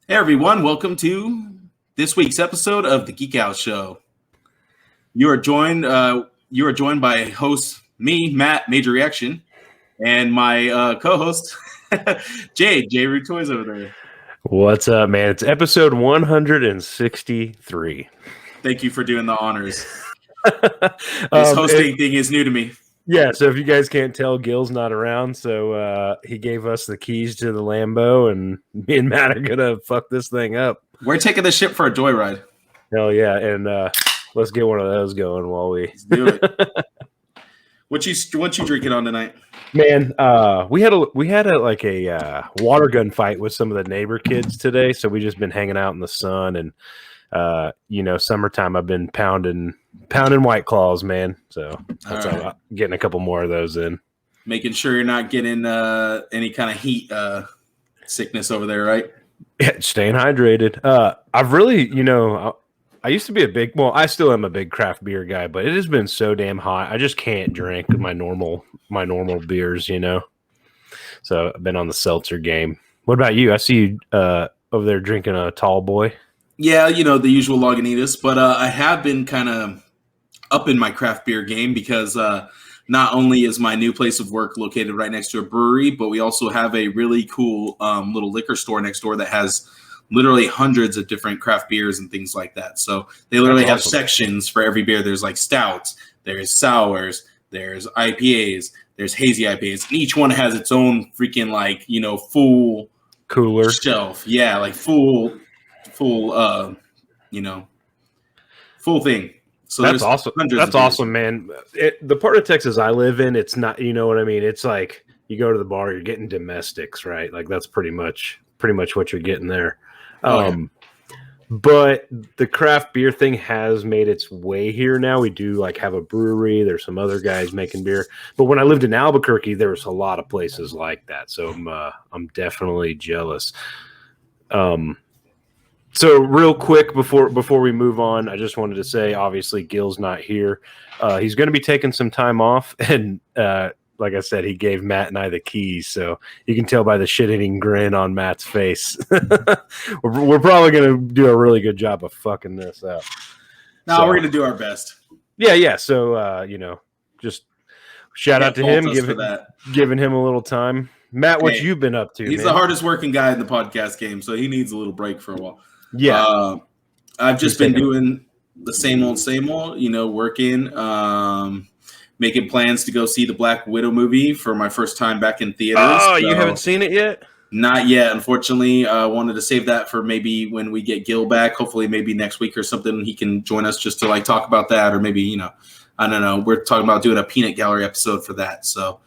Hey everyone, welcome to this week's episode of the Geek Out Show. You are joined by host me, Matt, Major Reaction, and my co-host Jade Root Toys over there. What's up, man? It's episode 163. Thank you for doing the honors. This hosting thing is new to me. Yeah, so if you guys can't tell, Gil's not around, so he gave us the keys to the Lambo, and me and Matt are gonna fuck this thing up. We're taking the ship for a joyride. Hell yeah, and let's get one of those going while we do it. What you drinking on tonight? Man, we had a water gun fight with some of the neighbor kids today, so we just been hanging out in the sun, and summertime I've been pounding White Claws, man. So that's right. Getting a couple more of those in. Making sure you're not getting any kind of heat sickness over there, right? Yeah, staying hydrated. I've really, I used to be I still am a big craft beer guy, but it has been so damn hot. I just can't drink my normal beers, So I've been on the seltzer game. What about you? I see you over there drinking a Tall Boy. Yeah, the usual Lagunitas, but I have been kind of up in my craft beer game because not only is my new place of work located right next to a brewery, but we also have a really cool little liquor store next door that has literally hundreds of different craft beers and things like that. So they literally have sections for every beer. There's like stouts, there's sours, there's IPAs, there's hazy IPAs. And each one has its own freaking full cooler shelf. Yeah, like full thing. So that's awesome. That's awesome, man. The part of Texas I live in, it's not, you know what I mean? It's like you go to the bar, you're getting domestics, right? Like that's pretty much what you're getting there. But the craft beer thing has made its way here now. We do have a brewery. There's some other guys making beer. But when I lived in Albuquerque, there was a lot of places like that. So I'm definitely jealous. So real quick before we move on, I just wanted to say, obviously, Gil's not here. He's going to be taking some time off, and like I said, he gave Matt and I the keys, so you can tell by the shit-eating grin on Matt's face. we're probably going to do a really good job of fucking this up. No, we're going to do our best. Yeah. So just shout out to him, giving him a little time. Matt, what you been up to? He's the hardest working guy in the podcast game, so he needs a little break for a while. Yeah. I've just been doing the same old, working, making plans to go see the Black Widow movie for my first time back in theaters. Oh, you haven't seen it yet? Not yet, unfortunately. I wanted to save that for maybe when we get Gil back. Hopefully maybe next week or something he can join us just to talk about that, or maybe, I don't know. We're talking about doing a peanut gallery episode for that. So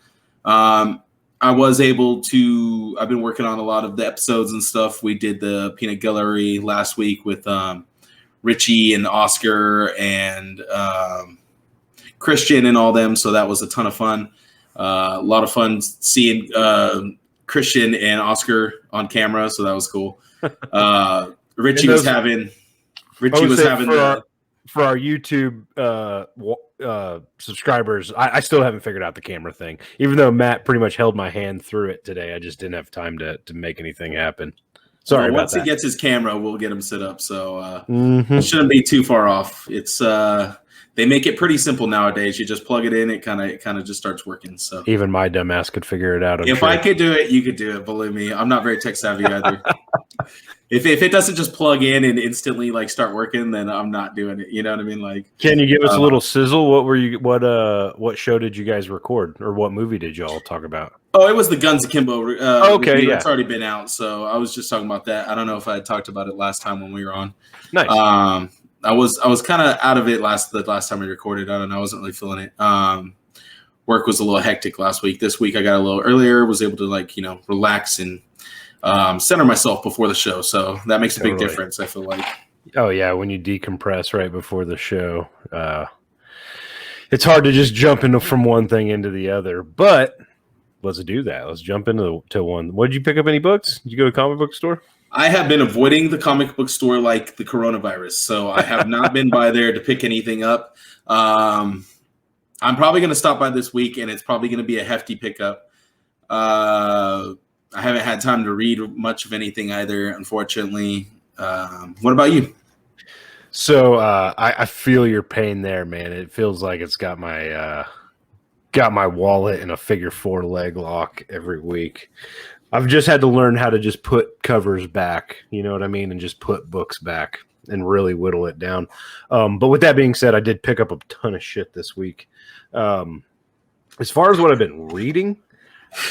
I was able to – I've been working on a lot of the episodes and stuff. We did the peanut gallery last week with Richie and Oscar and Christian and all them. So that was a ton of fun. A lot of fun seeing Christian and Oscar on camera. So that was cool. Richie was having for our YouTube subscribers, I still haven't figured out the camera thing. Even though Matt pretty much held my hand through it today, I just didn't have time to make anything happen. Sorry about once that. He gets his camera, we'll get him set up. So it shouldn't be too far off. It's they make it pretty simple nowadays. You just plug it in, it kind of just starts working. So even my dumbass could figure it out. If I could do it, you could do it. Believe me, I'm not very tech savvy either. If it doesn't just plug in and instantly start working, then I'm not doing it. You know what I mean? Can you give us a little sizzle? What show did you guys record, or what movie did y'all talk about? Oh, it was the Guns Akimbo. Okay, review. yeah, It's already been out, so I was just talking about that. I don't know if I had talked about it last time when we were on. Nice. I was kind of out of it the last time we recorded. I don't know. I wasn't really feeling it. Work was a little hectic last week. This week I got a little earlier. Was able to relax and center myself before the show. So that makes a big difference, I feel like. Oh, yeah. When you decompress right before the show, it's hard to just jump from one thing into the other. But let's do that. Let's jump into one. What did you pick up? Any books? Did you go to a comic book store? I have been avoiding the comic book store like the coronavirus. So I have not been by there to pick anything up. I'm probably going to stop by this week, and it's probably going to be a hefty pickup. I haven't had time to read much of anything either, unfortunately. What about you? So I feel your pain there, man. It feels like it's got my wallet in a figure 4 leg lock every week. I've just had to learn how to just put covers back, you know what I mean, and just put books back and really whittle it down. But with that being said, I did pick up a ton of shit this week. As far as what I've been reading,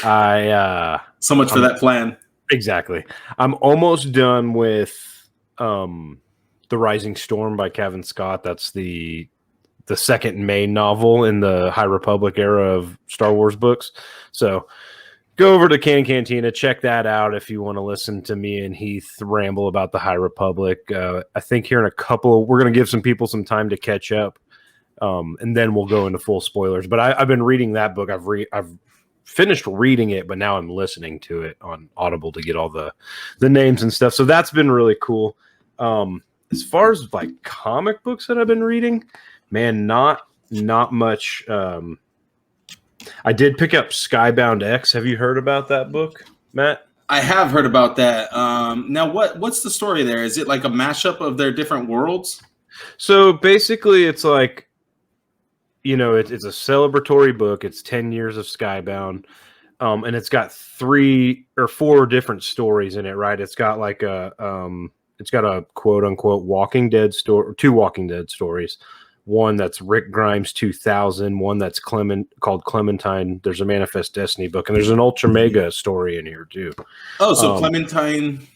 So much for that plan. Exactly. I'm almost done with The Rising Storm by Kevin Scott. That's the second main novel in the High Republic era of Star Wars books. So go over to Cantina, check that out if you want to listen to me and Heath ramble about the High Republic. I think here in we're going to give some people some time to catch up, and then we'll go into full spoilers. But I've been reading that book. I've finished reading it, but now I'm listening to it on Audible to get all the names and stuff. So that's been really cool. As far as like comic books that I've been reading, man, not much. I did pick up Skybound X. Have you heard about that book, Matt? I have heard about that. Now, what's the story there? Is it like a mashup of their different worlds? So basically, it's like, it's a celebratory book. It's 10 years of Skybound, and it's got 3 or 4 different stories in it. Right? It's got like it's got a quote unquote Walking Dead story, 2 Walking Dead stories. One that's Rick Grimes 2000, one that's called Clementine. There's a Manifest Destiny book, and there's an Ultra Mega story in here too. Oh, so Clementine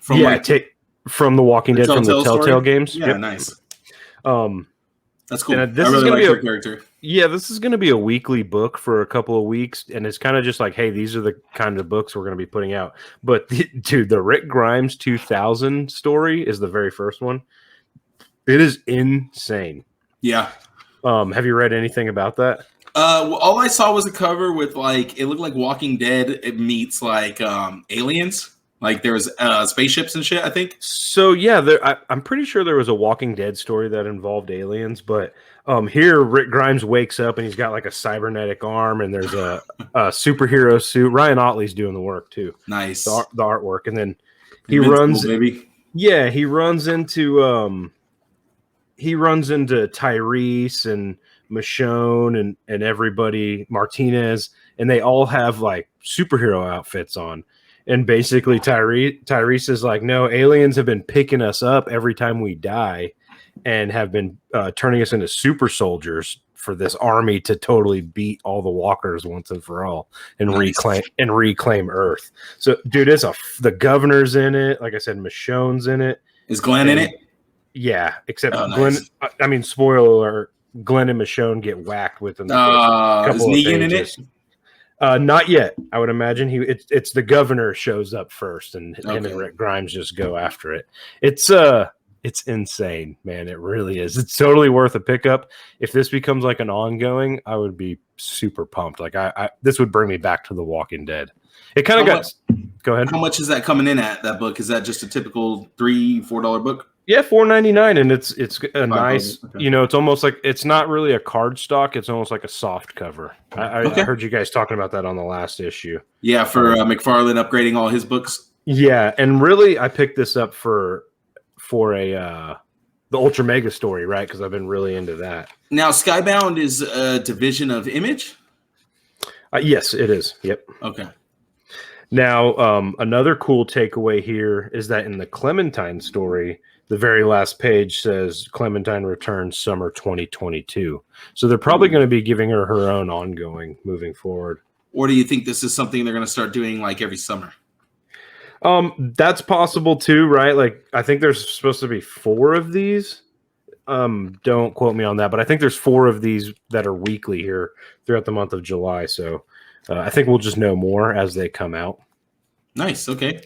from from The Walking Dead, from the Telltale games. Yeah, yep. Nice. That's cool. This I really like her character. Yeah, this is going to be a weekly book for a couple of weeks, and it's kind of just like, hey, these are the kind of books we're going to be putting out. But dude, the Rick Grimes 2000 story is the very first one. It is insane. Yeah. Have you read anything about that? Well, all I saw was a cover with like, it looked like Walking Dead. It meets like aliens. Like there was spaceships and shit, I think. So yeah, I'm pretty sure there was a Walking Dead story that involved aliens, but here Rick Grimes wakes up and he's got like a cybernetic arm, and there's a superhero suit. Ryan Otley's doing the work too. Nice. The artwork, and then he runs. Maybe. Yeah, he runs into Tyrese and Michonne and everybody, Martinez, and they all have like superhero outfits on. And basically Tyrese is like, no, aliens have been picking us up every time we die and have been turning us into super soldiers for this army to totally beat all the walkers once and for all and reclaim Earth. So dude, the governor's in it. Like I said, Michonne's in it. Is Glenn in it? Yeah, except Glenn. Nice. I mean, spoiler alert: Glenn and Michonne get whacked within the couple is of Negan pages. in it? Not yet. I would imagine it's the governor shows up first, and him and Rick Grimes just go after it. It's insane, man. It really is. It's totally worth a pickup. If this becomes like an ongoing, I would be super pumped. Like this would bring me back to The Walking Dead. It kind of Go ahead. How much is that coming in at, that book? Is that just a typical $3-4 book? Yeah, $4.99, and it's a nice. Okay. It's almost like, it's not really a card stock. It's almost like a soft cover. I heard you guys talking about that on the last issue. Yeah, for McFarlane upgrading all his books. Yeah, and really, I picked this up for the Ultra Mega story, right? Because I've been really into that. Now, Skybound is a division of Image? Yes, it is. Yep. Okay. Now, another cool takeaway here is that in the Clementine story, the very last page says Clementine returns summer 2022. So they're probably going to be giving her own ongoing moving forward. Or do you think this is something they're going to start doing like every summer? That's possible too, right? Like I think there's supposed to be 4 of these. Don't quote me on that, but I think there's 4 of these that are weekly here throughout the month of July. So I think we'll just know more as they come out. Nice. Okay.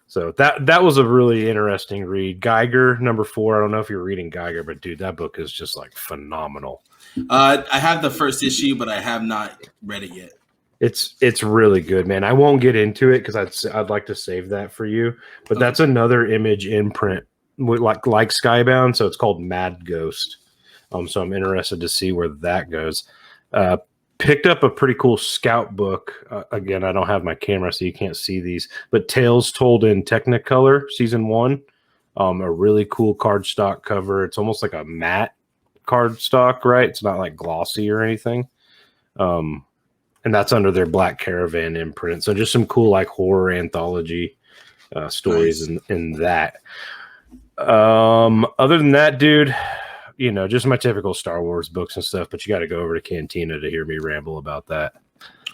So that was a really interesting read. Geiger, number 4. I don't know if you're reading Geiger, but dude, that book is just like phenomenal. I have the first issue, but I have not read it yet. It's really good, man. I won't get into it because I'd like to save that for you. But that's another Image imprint like Skybound. So it's called Mad Ghost. So I'm interested to see where that goes. picked up a pretty cool scout book. Again, I don't have my camera, so you can't see these, but Tales Told in Technicolor, Season 1. A really cool cardstock cover. It's almost like a matte cardstock, right? It's not like glossy or anything. And that's under their Black Caravan imprint. So just some cool like horror anthology stories in that. Other than that, dude, you know, just my typical Star Wars books and stuff, but you got to go over to Cantina to hear me ramble about that.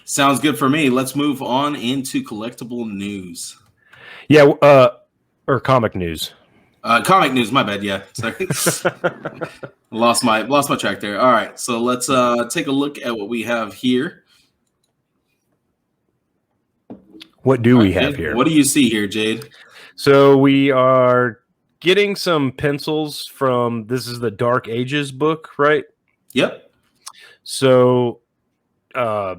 Sounds good for me. Let's move on into collectible news. Yeah, or comic news. Comic news, my bad. Yeah, sorry. lost my track there. All right, so let's take a look at what we have here. What do we have here? What do you see here, Jade? So we are getting some pencils from, this is the Dark Ages book, right? Yep. So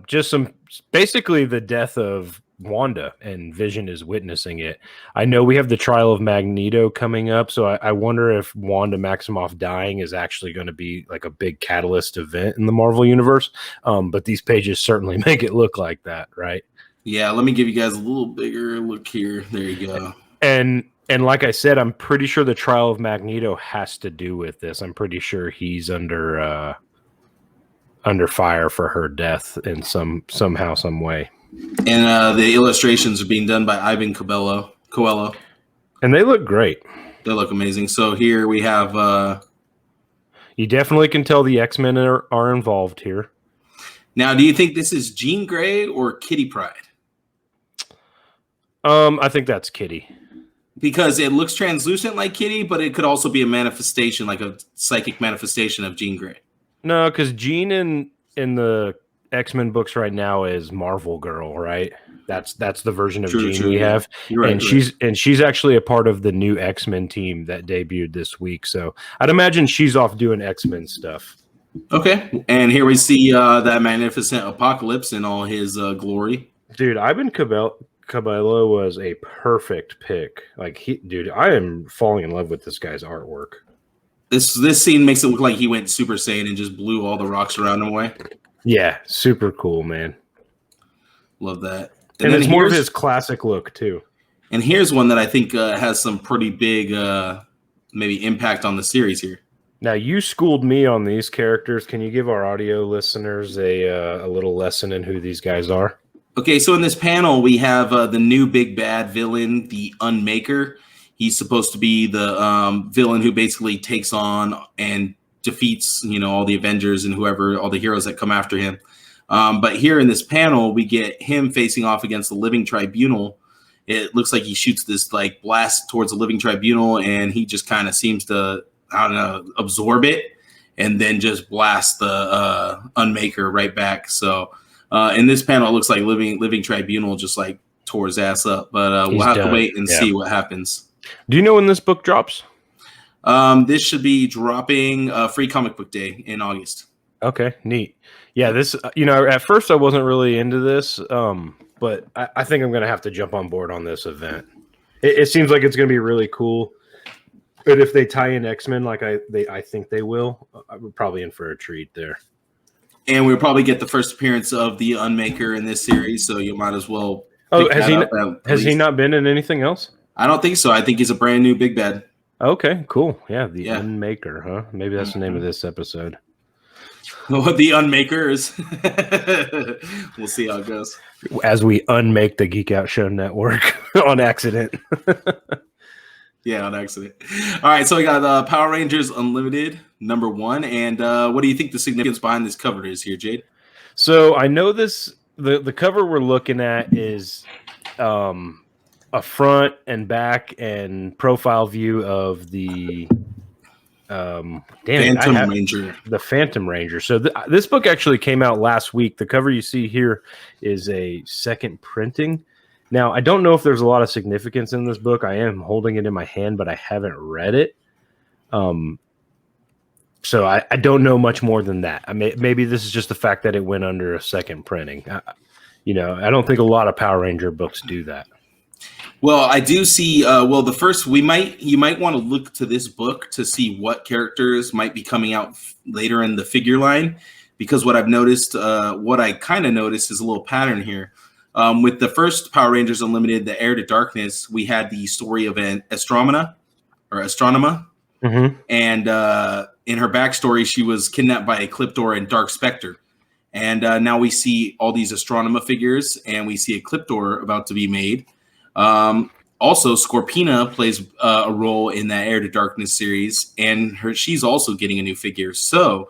just some, basically the death of Wanda, and Vision is witnessing it. I know we have the trial of Magneto coming up, so I wonder if Wanda Maximoff dying is actually going to be like a big catalyst event in the Marvel Universe. But these pages certainly make it look like that, right? Yeah, let me give you guys a little bigger look here. There you go. And like I said, I'm pretty sure the trial of Magneto has to do with this. I'm pretty sure he's under fire for her death in somehow, some way. And the illustrations are being done by Ivan Coelho. And they look great. They look amazing. So here we have... you definitely can tell the X-Men are involved here. Now, do you think this is Jean Grey or Kitty Pryde? I think that's Kitty. Because it looks translucent like Kitty, but it could also be a manifestation, like a psychic manifestation of Jean Grey. No, because Jean in the X-Men books right now is Marvel Girl, right? That's the version of Jean we have. You're right, and she's actually a part of the new X-Men team that debuted this week. So I'd imagine she's off doing X-Men stuff. Okay, and here we see that magnificent Apocalypse in all his glory. Dude, Ivan Cabello was a perfect pick. Like I am falling in love with this guy's artwork. This scene makes it look like he went Super Saiyan and just blew all the rocks around him away. Yeah, super cool, man. Love that. And it's more of his classic look too. And here's one that I think has some pretty big maybe impact on the series here. Now, you schooled me on these characters. Can you give our audio listeners a little lesson in who these guys are? Okay, so in this panel, we have the new big bad villain, the Unmaker. He's supposed to be the villain who basically takes on and defeats, all the Avengers and all the heroes that come after him. But here in this panel, we get him facing off against the Living Tribunal. It looks like he shoots this like blast towards the Living Tribunal, and he just kind of seems to, absorb it and then just blast the Unmaker right back. So in this panel, it looks like Living Tribunal just like tore his ass up. But we'll have to wait and see what happens. Do you know when this book drops? This should be dropping Free Comic Book Day in August. Okay, neat. Yeah, this, at first I wasn't really into this, but I think I'm going to have to jump on board on this event. It seems like it's going to be really cool. But if they tie in X-Men like I think they will, we're probably in for a treat there. And we'll probably get the first appearance of the Unmaker in this series, so you might as well. Oh, has he not been in anything else? I don't think so. I think he's a brand new big bad. Okay, cool. Yeah, the Unmaker, huh? Maybe that's the name of this episode. What the Unmakers. We'll see how it goes. As we unmake the Geek Out Show Network on accident. Yeah, on accident. All right, so we got Power Rangers Unlimited #1, and what do you think the significance behind this cover is here, Jade? So I know this. The cover we're looking at is a front and back and profile view of the Phantom Ranger. The Phantom Ranger. So this book actually came out last week. The cover you see here is a second printing. Now, I don't know if there's a lot of significance in this book. I am holding it in my hand, but I haven't read it. So I don't know much more than that. Maybe this is just the fact that it went under a second printing. I don't think a lot of Power Ranger books do that. Well, I do see. The first you might want to look to this book to see what characters might be coming out later in the figure line, because what I've noticed, what I kind of noticed is a little pattern here. With the first Power Rangers Unlimited, the Heir to Darkness, we had the story of an Astronema. Mm-hmm. And in her backstory, she was kidnapped by Ecliptor and Dark Spectre. And now we see all these Astronema figures, and we see Ecliptor about to be made. Also, Scorpina plays a role in that Heir to Darkness series, and she's also getting a new figure. So,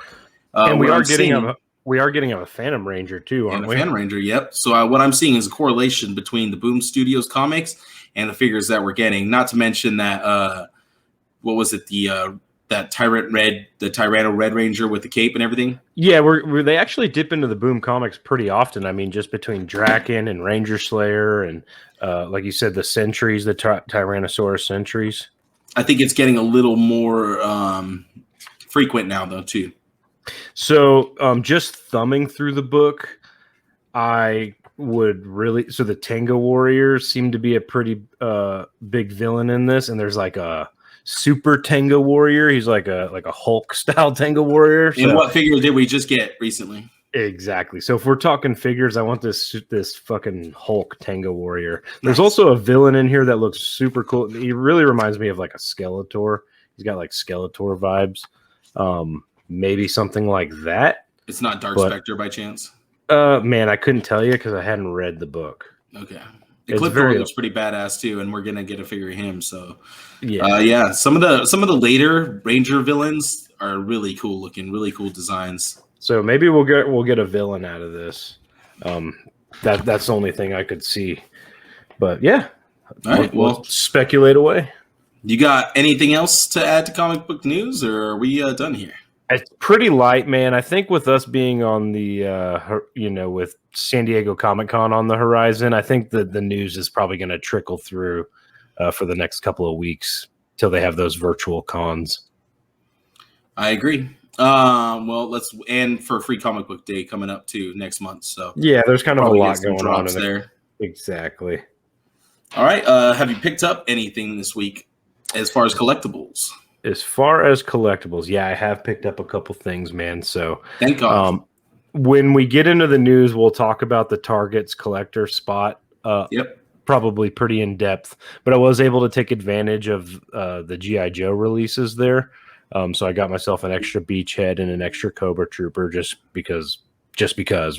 and we are getting a Phantom Ranger too, aren't we? Phantom Ranger, yep. So what I'm seeing is a correlation between the Boom Studios comics and the figures that we're getting. Not to mention that what was it, that Tyranno Red Ranger with the cape and everything? Yeah, they actually dip into the Boom comics pretty often. I mean, just between Draken and Ranger Slayer and like you said, the Sentries, the Tyrannosaurus Sentries. I think it's getting a little more frequent now, though, too. So just thumbing through the book, I would really... So the Tenga Warriors seem to be a pretty big villain in this, and there's like a Super Tenga Warrior. He's like a Hulk style Tenga Warrior. And what figure did we just get recently? Exactly. So if we're talking figures, I want this fucking Hulk Tenga Warrior. There's also a villain in here that looks super cool. He really reminds me of like a Skeletor. He's got like Skeletor vibes. Maybe something like that. It's not Dark Spectre by chance? Man, I couldn't tell you because I hadn't read the book. Okay. Ecliptor looks pretty badass too, and we're gonna get a figure of him. So, yeah. Some of the later Ranger villains are really cool looking, really cool designs. So maybe we'll get a villain out of this. That's the only thing I could see. But yeah, all right. Well, speculate away. You got anything else to add to comic book news, or are we done here? It's pretty light, man. I think with us being on the, with San Diego Comic-Con on the horizon, I think the news is probably going to trickle through for the next couple of weeks till they have those virtual cons. I agree. Well, and for Free Comic Book Day coming up too next month. So yeah, there's kind of a lot going on in there. Exactly. All right. Have you picked up anything this week as far as collectibles? As far as collectibles, yeah, I have picked up a couple things, man. So thank God. When we get into the news, we'll talk about the Target's collector spot. Yep. Probably pretty in depth, but I was able to take advantage of the G.I. Joe releases there. So I got myself an extra Beachhead and an extra Cobra Trooper just because,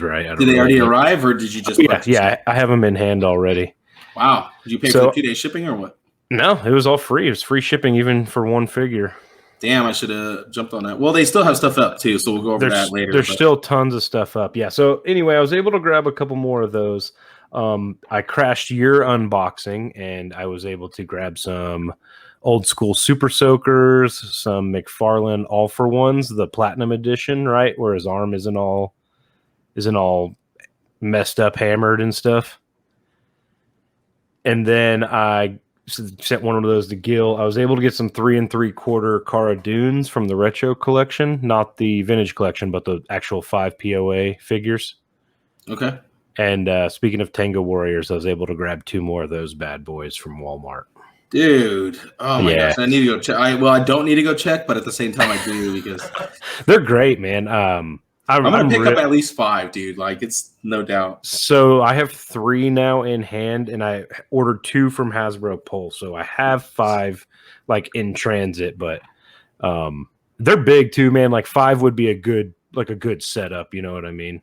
right? Did they already arrive, or did you just? Yeah, I have them in hand already. Wow. Did you pay for the 2-day shipping or what? No, it was all free. It was free shipping even for one figure. Damn, I should have jumped on that. Well, they still have stuff up too, so we'll go over that later. There's still tons of stuff up. Yeah. So anyway, I was able to grab a couple more of those. I crashed your unboxing, and I was able to grab some old school Super Soakers, some McFarlane All for Ones, the Platinum Edition, right, where his arm isn't all messed up, hammered and stuff. And then I sent one of those to Gil. I was able to get some 3 3/4 Cara Dunes from the retro collection, not the vintage collection, but the actual 5 POA figures. Okay. And speaking of Tenga Warriors, I was able to grab 2 more of those bad boys from Walmart. Dude, oh my gosh, I need to go check. I don't need to go check, but at the same time, I do because they're great, man. I'm gonna pick up at least 5, dude. Like, it's no doubt. So I have 3 now in hand, and I ordered 2 from Hasbro Pulse, so I have 5 like in transit. But they're big too, man. Like 5 would be a good setup. You know what I mean?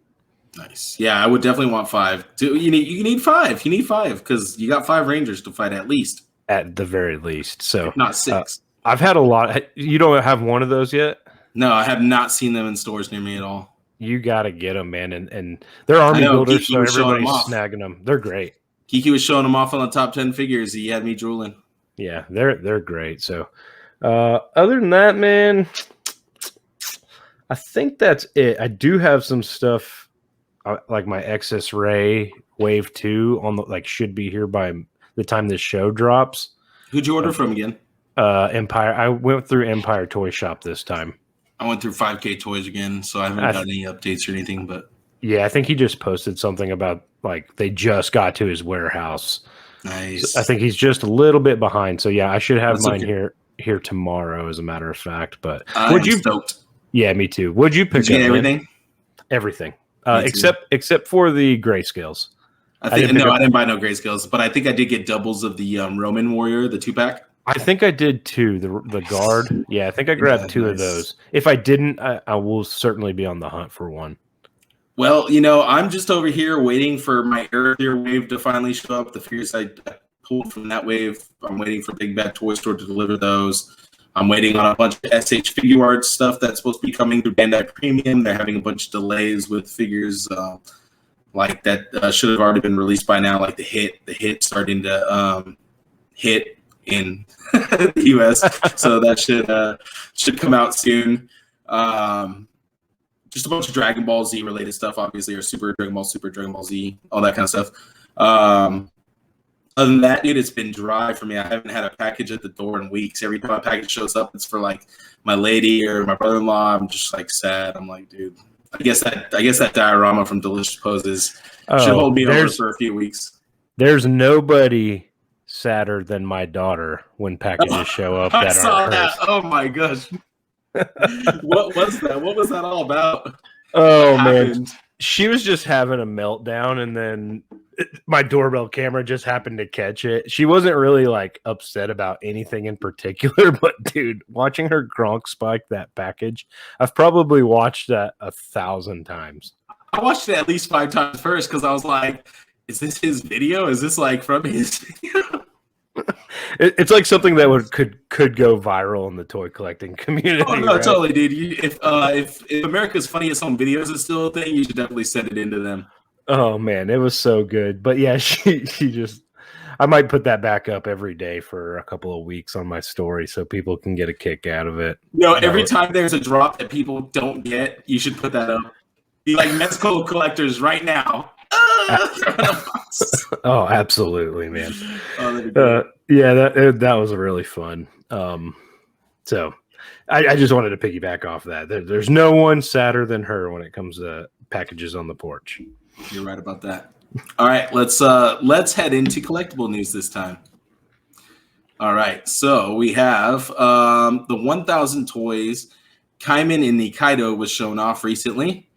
Nice. Yeah, I would definitely want 5. You need 5. You need 5 because you got 5 Rangers to fight at least. At the very least. So if not 6. I've had a lot. You don't have one of those yet? No, I have not seen them in stores near me at all. You got to get them, man. And they're army builders, so everybody's snagging them. They're great. Kiki was showing them off on the top 10 figures. He had me drooling. Yeah, they're great. So other than that, man, I think that's it. I do have some stuff like my Excess Ray Wave 2 on the should be here by the time this show drops. Who'd you order from again? Empire. I went through Empire Toy Shop this time. I went through 5K Toys again, so I haven't got any updates or anything. But yeah, I think he just posted something about they just got to his warehouse. Nice. So I think he's just a little bit behind. So yeah, I should have mine here tomorrow, as a matter of fact. But I'm stoked. Yeah, me too. Would you pick up everything? Everything, except for the grayscales. I didn't buy no grayscales, but I think I did get doubles of the Roman Warrior, the 2-pack. I think I did too. The guard. Yeah, I think I grabbed two of those. If I didn't, I will certainly be on the hunt for one. Well, I'm just over here waiting for my Earthier wave to finally show up. The figures I pulled from that wave, I'm waiting for Big Bad Toy Store to deliver those. I'm waiting on a bunch of SH Figure Arts stuff that's supposed to be coming through Bandai Premium. They're having a bunch of delays with figures like that should have already been released by now, like the hit starting to hit in the US, so that should come out soon. Just a bunch of Dragon Ball Z related stuff, obviously, or Super Dragon Ball Z, all that kind of stuff. Other than that, dude, it's been dry for me. I haven't had a package at the door in weeks. Every time a package shows up, it's for like my lady or my brother-in-law. I'm just like sad. I'm like, dude, I guess that diorama from Delicious Poses should hold me over for a few weeks. There's nobody sadder than my daughter when packages show up that aren't hers. Oh my gosh. What was that? What was that all about? Oh man, she was just having a meltdown, and then my doorbell camera just happened to catch it. She wasn't really like upset about anything in particular, but dude, watching her Gronk spike that package, I've probably watched that 1,000 times. I watched it at least 5 times first because I was like, is this his video? Is this like from his video? It's like something that could go viral in the toy collecting community. Oh no, right? totally, dude. If America's Funniest Home Videos is still a thing, you should definitely send it into them. Oh man, it was so good. But yeah, she just, I might put that back up every day for a couple of weeks on my story so people can get a kick out of it. Every time there's a drop that people don't get, you should put that up. Be like Mezco collectors right now. Oh, absolutely, man. Oh, yeah, that was really fun. So I just wanted to piggyback off that. There's no one sadder than her when it comes to packages on the porch. You're right about that. All right, let's head into collectible news this time. All right, so we have the 1,000 toys. Kaiman and Nikaido was shown off recently.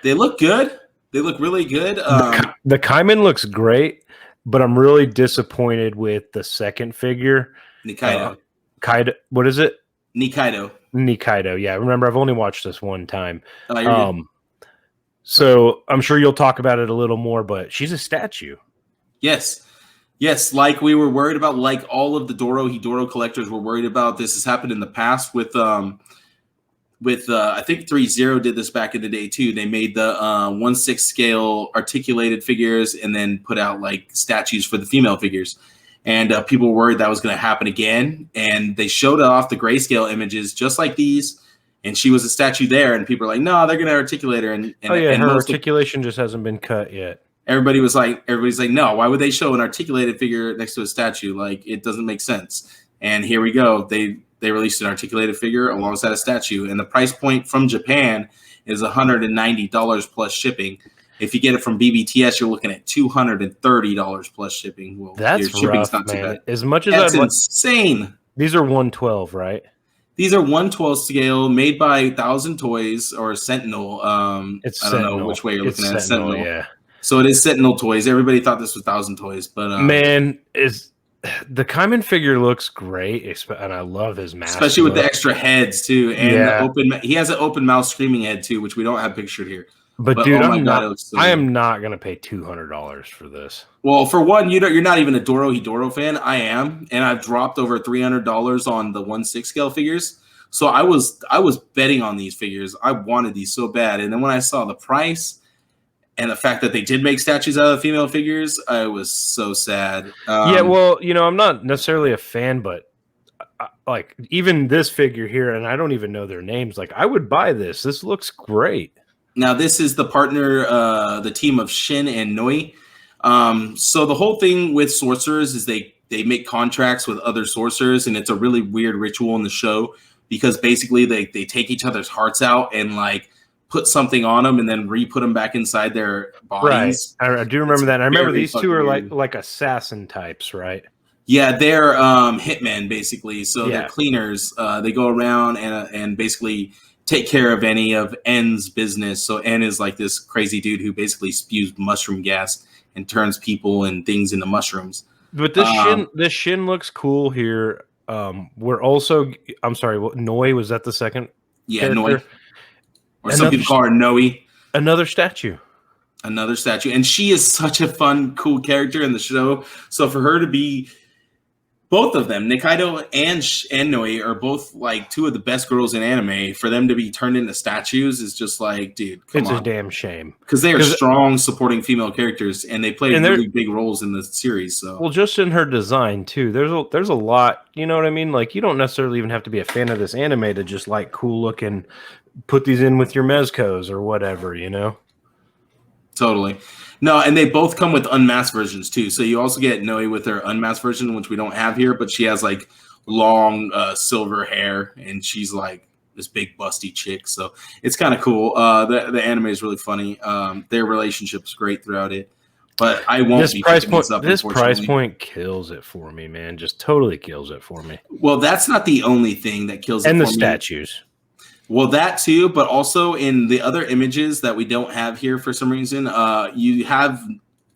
They look good. They look really good. The Kaiman looks great, but I'm really disappointed with the second figure. Nikaido. What is it? Nikaido. Yeah, remember, I've only watched this one time. So I'm sure you'll talk about it a little more, but she's a statue. Yes, like we were worried about, like all of the Dorohedoro collectors were worried about. This has happened in the past with I think 3-0 did this back in the day too. They made the 1/6 scale articulated figures and then put out like statues for the female figures. And people were worried that was going to happen again. And they showed off the grayscale images just like these. And she was a statue there. And people were like, no, they're going to articulate her. And her articulation just hasn't been cut yet. Everybody's like, no, why would they show an articulated figure next to a statue? Like, it doesn't make sense. And here we go. They released an articulated figure alongside a statue. And the price point from Japan is $190 plus shipping. If you get it from BBTS, you're looking at $230 plus shipping. Well, that's rough, not man. Too bad. As much as that's insane. These are 112, right? These are 112 scale, made by 1,000 Toys or Sentinel. It's I don't know which way you're looking at. Sentinel, yeah. So it is Sentinel Toys. Everybody thought this was 1,000 Toys, but man, the Kaiman figure looks great, and I love his mask, especially with the extra heads too, and he has an open mouth screaming head too, which we don't have pictured here. But dude, I am not gonna pay $200 for this. Well, for one, you're not even a Dorohedoro fan. I am, and I've dropped over $300 on the 1/6 scale figures. So I was betting on these figures. I wanted these so bad, and then when I saw the price and the fact that they did make statues out of female figures, I was so sad. Yeah, well, I'm not necessarily a fan, but like even this figure here, and I don't even know their names. Like, I would buy this. This looks great. Now, this is the partner, the team of Shin and Noi. So the whole thing with sorcerers is they make contracts with other sorcerers, and it's a really weird ritual in the show because basically they take each other's hearts out and like put something on them and then re-put them back inside their bodies. Right. I do remember that. And I remember these two are like assassin types, right? Yeah, they're hitmen basically. So they're cleaners. They go around and basically take care of any of N's business. So N is like this crazy dude who basically spews mushroom gas and turns people and things into mushrooms. But this Shin looks cool here. We're also, I'm sorry, Noi, was that the second character? Noi. Or some people call her Noe. Another statue. And she is such a fun, cool character in the show. So for her to be, both of them, Nikaido and Noi, are both like two of the best girls in anime. For them to be turned into statues is just like, dude, come on. It's a damn shame. Because they are strong, supporting female characters, and they play really big roles in the series. So, well, just in her design too. There's a lot. You know what I mean? Like, you don't necessarily even have to be a fan of this anime to just like cool looking. Put these in with your mezcos or whatever, you know. Totally. No, and they both come with unmasked versions too. So you also get Noe with her unmasked version, which we don't have here, but she has like long silver hair, and she's like this big busty chick. So it's kind of cool. The anime is really funny. Their relationship's great throughout it. But I won't. This price point kills it for me, man. Just totally kills it for me. Well, that's not the only thing that kills it. And for the me. Statues. Well, that too, but also in the other images that we don't have here for some reason, you have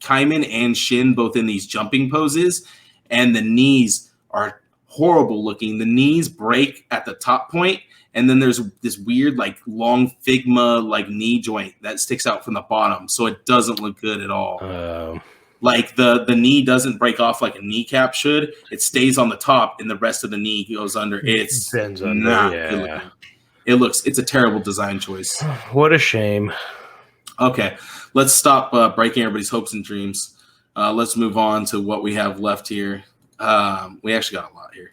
Kaiman and Shin both in these jumping poses, and the knees are horrible looking. The knees break at the top point, and then there's this weird, like, long Figma, like, knee joint that sticks out from the bottom, so it doesn't look good at all. Like, the knee doesn't break off like a kneecap should. It stays on the top, and the rest of the knee goes under. It's bends under, not good looking. It's a terrible design choice. What a shame. Okay, let's stop breaking everybody's hopes and dreams. Let's move on to what we have left here. We actually got a lot here.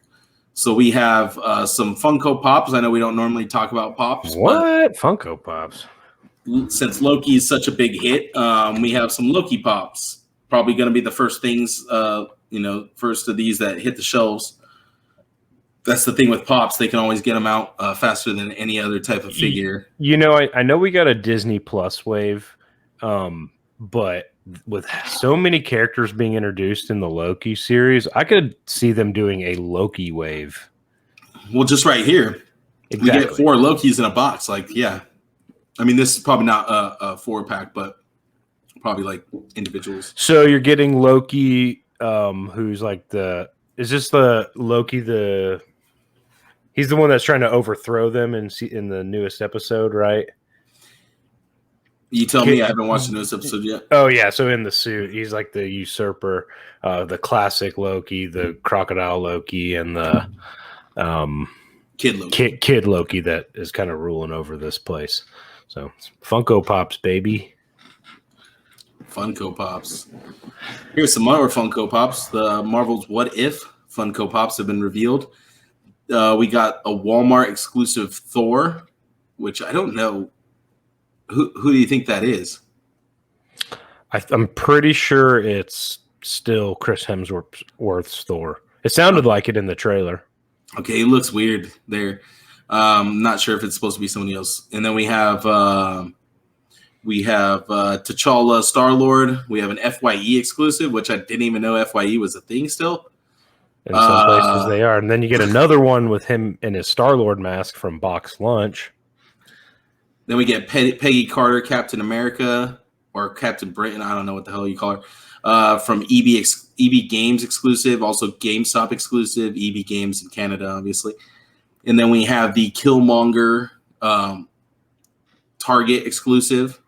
So we have some Funko Pops. I know we don't normally talk about Pops. What? Funko Pops? Since Loki is such a big hit, we have some Loki Pops. Probably going to be the first things, first of these that hit the shelves. That's the thing with Pops. They can always get them out faster than any other type of figure. You know, I know we got a Disney Plus wave, but with so many characters being introduced in the Loki series, I could see them doing a Loki wave. Well, just right here. Exactly. We get 4 Lokis in a box. Like, yeah. I mean, this is probably not a 4-pack, but probably like individuals. So you're getting Loki, who's like is this the Loki, he's the one that's trying to overthrow them in the newest episode, right? You tell me. I haven't watched the newest episode yet. Oh, yeah. So in the suit, he's like the usurper, the classic Loki, the crocodile Loki, and the Kid Loki. Kid Loki that is kind of ruling over this place. So Funko Pops, baby. Funko Pops. Here's some more Funko Pops. The Marvel's What If Funko Pops have been revealed. We got a Walmart exclusive Thor, which I don't know. Who do you think that is? I'm pretty sure it's still Chris Hemsworth's Thor. It sounded like it in the trailer. Okay, he looks weird there. Not sure if it's supposed to be somebody else. And then we have T'Challa Star-Lord. We have an FYE exclusive, which I didn't even know FYE was a thing still. In some places they are. And then you get another one with him in his Star-Lord mask from Box Lunch. Then we get Peggy Carter, Captain America, or Captain Britain. I don't know what the hell you call her. From EB Games exclusive, also GameStop exclusive, EB Games in Canada, obviously. And then we have the Killmonger Target exclusive.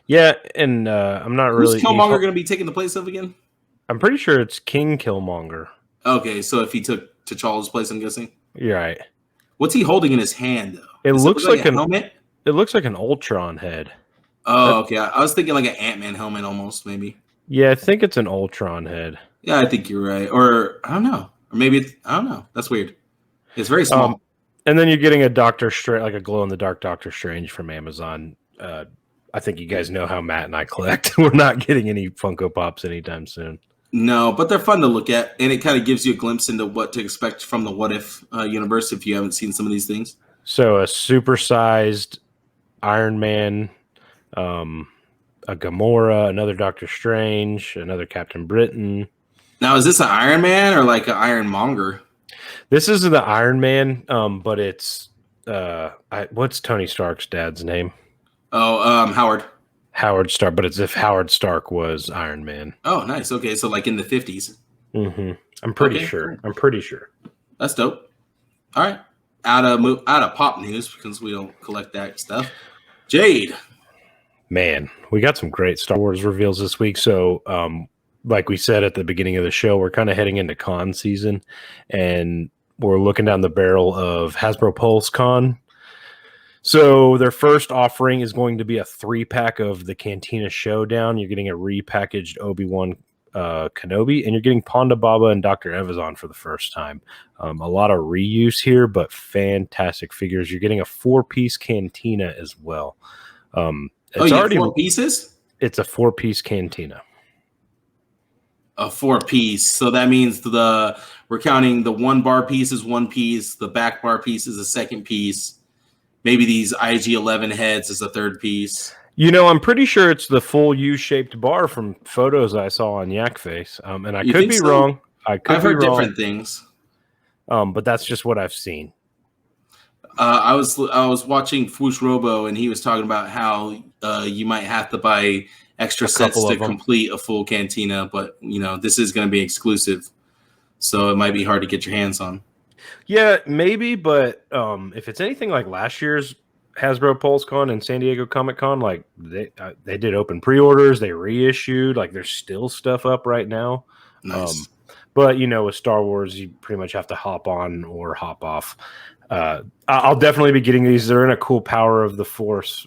Yeah, and I'm not really... Who's Killmonger going to be taking the place of again? I'm pretty sure it's King Killmonger. Okay, so if he took T'Challa's place, I'm guessing? You're right. What's he holding in his hand, though? It looks like a helmet? It looks like an Ultron head. Oh, okay. I was thinking like an Ant-Man helmet almost, maybe. Yeah, I think it's an Ultron head. Yeah, I think you're right. Or, I don't know. Or maybe, I don't know. That's weird. It's very small. And then you're getting a Doctor Strange, like a glow-in-the-dark Doctor Strange from Amazon. I think you guys know how Matt and I collect. We're not getting any Funko Pops anytime soon. No, but they're fun to look at, and it kind of gives you a glimpse into what to expect from the What If universe if you haven't seen some of these things. So a supersized Iron Man, a Gamora, another Doctor Strange, another Captain Britain. Now, is this an Iron Man or like an Iron Monger? This is the Iron Man, but it's what's Tony Stark's dad's name? Oh, Howard. Howard Stark, but it's if Howard Stark was Iron Man. Oh, nice. Okay, so like in the 50s. Mm-hmm. I'm pretty sure. Cool. I'm pretty sure. That's dope. All right. Out of pop news, because we don't collect that stuff. Jade. Man, we got some great Star Wars reveals this week. So, like we said at the beginning of the show, we're kind of heading into con season, and we're looking down the barrel of Hasbro PulseCon. So their first offering is going to be a 3-pack of the Cantina Showdown. You're getting a repackaged Obi-Wan Kenobi, and you're getting Ponda Baba and Dr. Evazan for the first time. A lot of reuse here, but fantastic figures. You're getting a 4-piece Cantina as well. It's already 4 pieces? It's a 4-piece Cantina. A 4-piece. So that means we're counting the 1 bar piece is 1 piece, the back bar piece is a 2nd piece. Maybe these IG-11 heads is a 3rd piece. I'm pretty sure it's the full U-shaped bar from photos I saw on Yak Face. And I could be wrong. I've heard different things. But that's just what I've seen. I was watching Fwoosh Robo, and he was talking about how you might have to buy extra sets to complete a full Cantina, but this is going to be exclusive, so it might be hard to get your hands on. Yeah, maybe, but if it's anything like last year's Hasbro PulseCon and San Diego Comic-Con, like they did open pre-orders, they reissued, like there's still stuff up right now. Nice. But with Star Wars, you pretty much have to hop on or hop off. I'll definitely be getting these. They're in a cool Power of the Force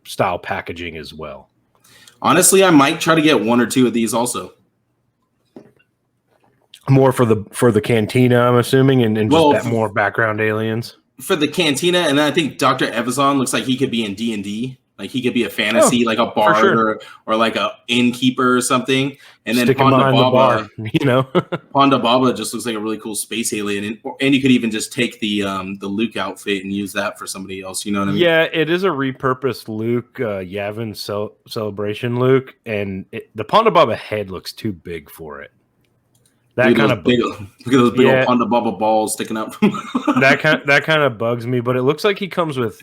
style packaging as well. Honestly, I might try to get 1 or 2 of these also. More for the Cantina, I'm assuming, and just more background aliens. For the Cantina, and then I think Dr. Evazan looks like he could be in D&D. Like he could be a fantasy, like a bard or like a innkeeper or something. And then Ponda Baba, Ponda Baba just looks like a really cool space alien. And you could even just take the Luke outfit and use that for somebody else. You know what I mean? Yeah, it is a repurposed Luke, Yavin Celebration Luke, and the Ponda Baba head looks too big for it. Look at those big old Ponda Baba balls sticking out. that kind of bugs me, but it looks like he comes with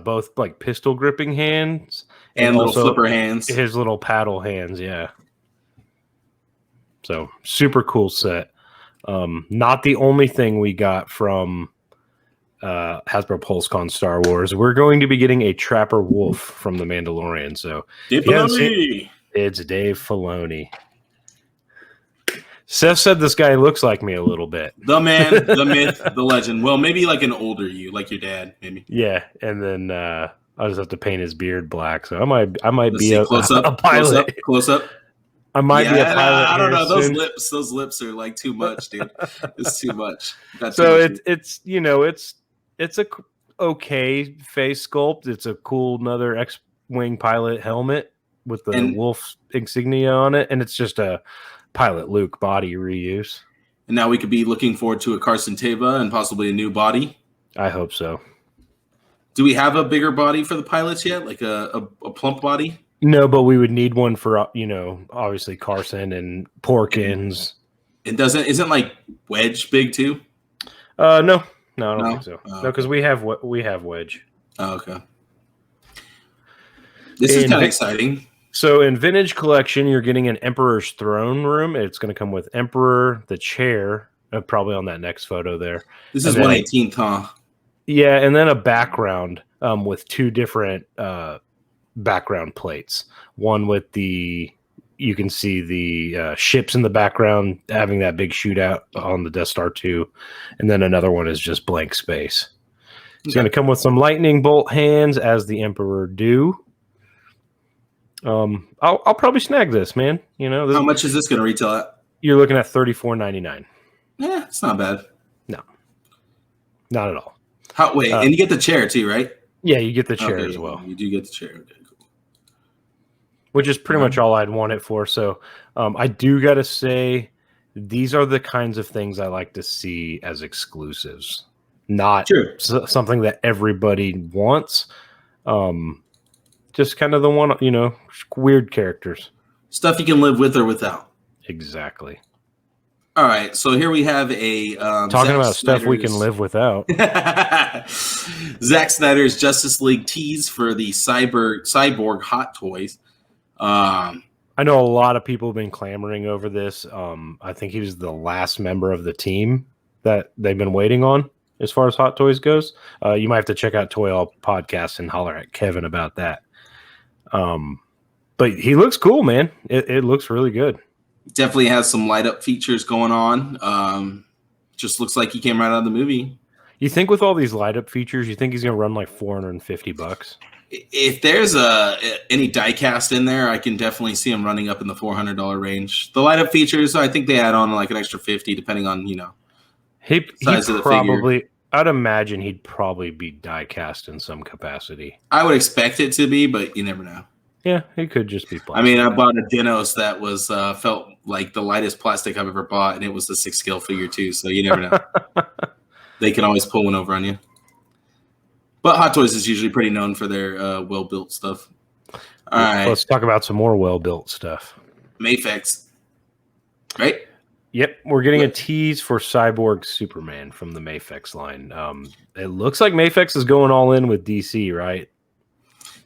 both like pistol gripping hands and little flipper hands. His little paddle hands, yeah. So super cool set. Not the only thing we got from Hasbro PulseCon Star Wars. We're going to be getting a Trapper Wolf from The Mandalorian. So it's Dave Filoni. Seth said this guy looks like me a little bit. The man, the myth, the legend. Well, maybe like an older you, like your dad, maybe. Yeah, and then I'll just have to paint his beard black. So I might be a pilot. Close up. I might be a pilot. I don't know. Those lips are like too much, dude. It's too much. So it's a okay face sculpt. It's a cool another X-wing pilot helmet with the wolf insignia on it, and it's just a Pilot Luke body reuse. And now we could be looking forward to a Carson Teva and possibly a new body. I hope so. Do we have a bigger body for the pilots yet? Like a plump body? No, but we would need one for, obviously Carson and Porkins. It isn't like Wedge big too? No, I don't think so. No, because we have Wedge. Oh, okay. This is kind of exciting. So in Vintage Collection, you're getting an Emperor's Throne Room. It's going to come with Emperor, the chair, probably on that next photo there. This is 1/18th, huh? Yeah, and then a background with 2 different background plates. One with you can see the ships in the background having that big shootout on the Death Star 2, and then another one is just blank space. It's going to come with some lightning bolt hands, as the Emperor do. I'll probably snag this, man. How much is this going to retail at? You're looking at $34.99. Yeah, it's not bad. No, not at all. And you get the chair too, right? Yeah, you get the chair as well. You do get the chair. Okay, cool. Which is pretty much all I'd want it for. So, I do got to say, these are the kinds of things I like to see as exclusives, not something that everybody wants. Just kind of the one, weird characters. Stuff you can live with or without. Exactly. All right, so here we have a Talking Zack about stuff we can Snyder's- live without. Zack Snyder's Justice League tease for the Cyborg Hot Toys. I know a lot of people have been clamoring over this. I think he was the last member of the team that they've been waiting on as far as Hot Toys goes. You might have to check out Toy All Podcast and holler at Kevin about that. But he looks cool, man. It looks really good. Definitely has some light up features going on. Just looks like he came right out of the movie. You think with all these light up features, you think he's going to run like $450? If there's any diecast in there, I can definitely see him running up in the $400 range. The light up features, I think they add on like an extra 50, depending on size of the figure. I'd imagine he'd probably be diecast in some capacity. I would expect it to be, but you never know. Yeah, he could just be plastic. I mean, I bought a Dinos that was felt like the lightest plastic I've ever bought, and it was the 6 scale figure too. So you never know. They can always pull one over on you. But Hot Toys is usually pretty known for their well-built stuff. All right. Let's talk about some more well-built stuff. Mafex. Right? Yep, we're getting a tease for Cyborg Superman from the Mafex line. It looks like Mafex is going all in with DC, right?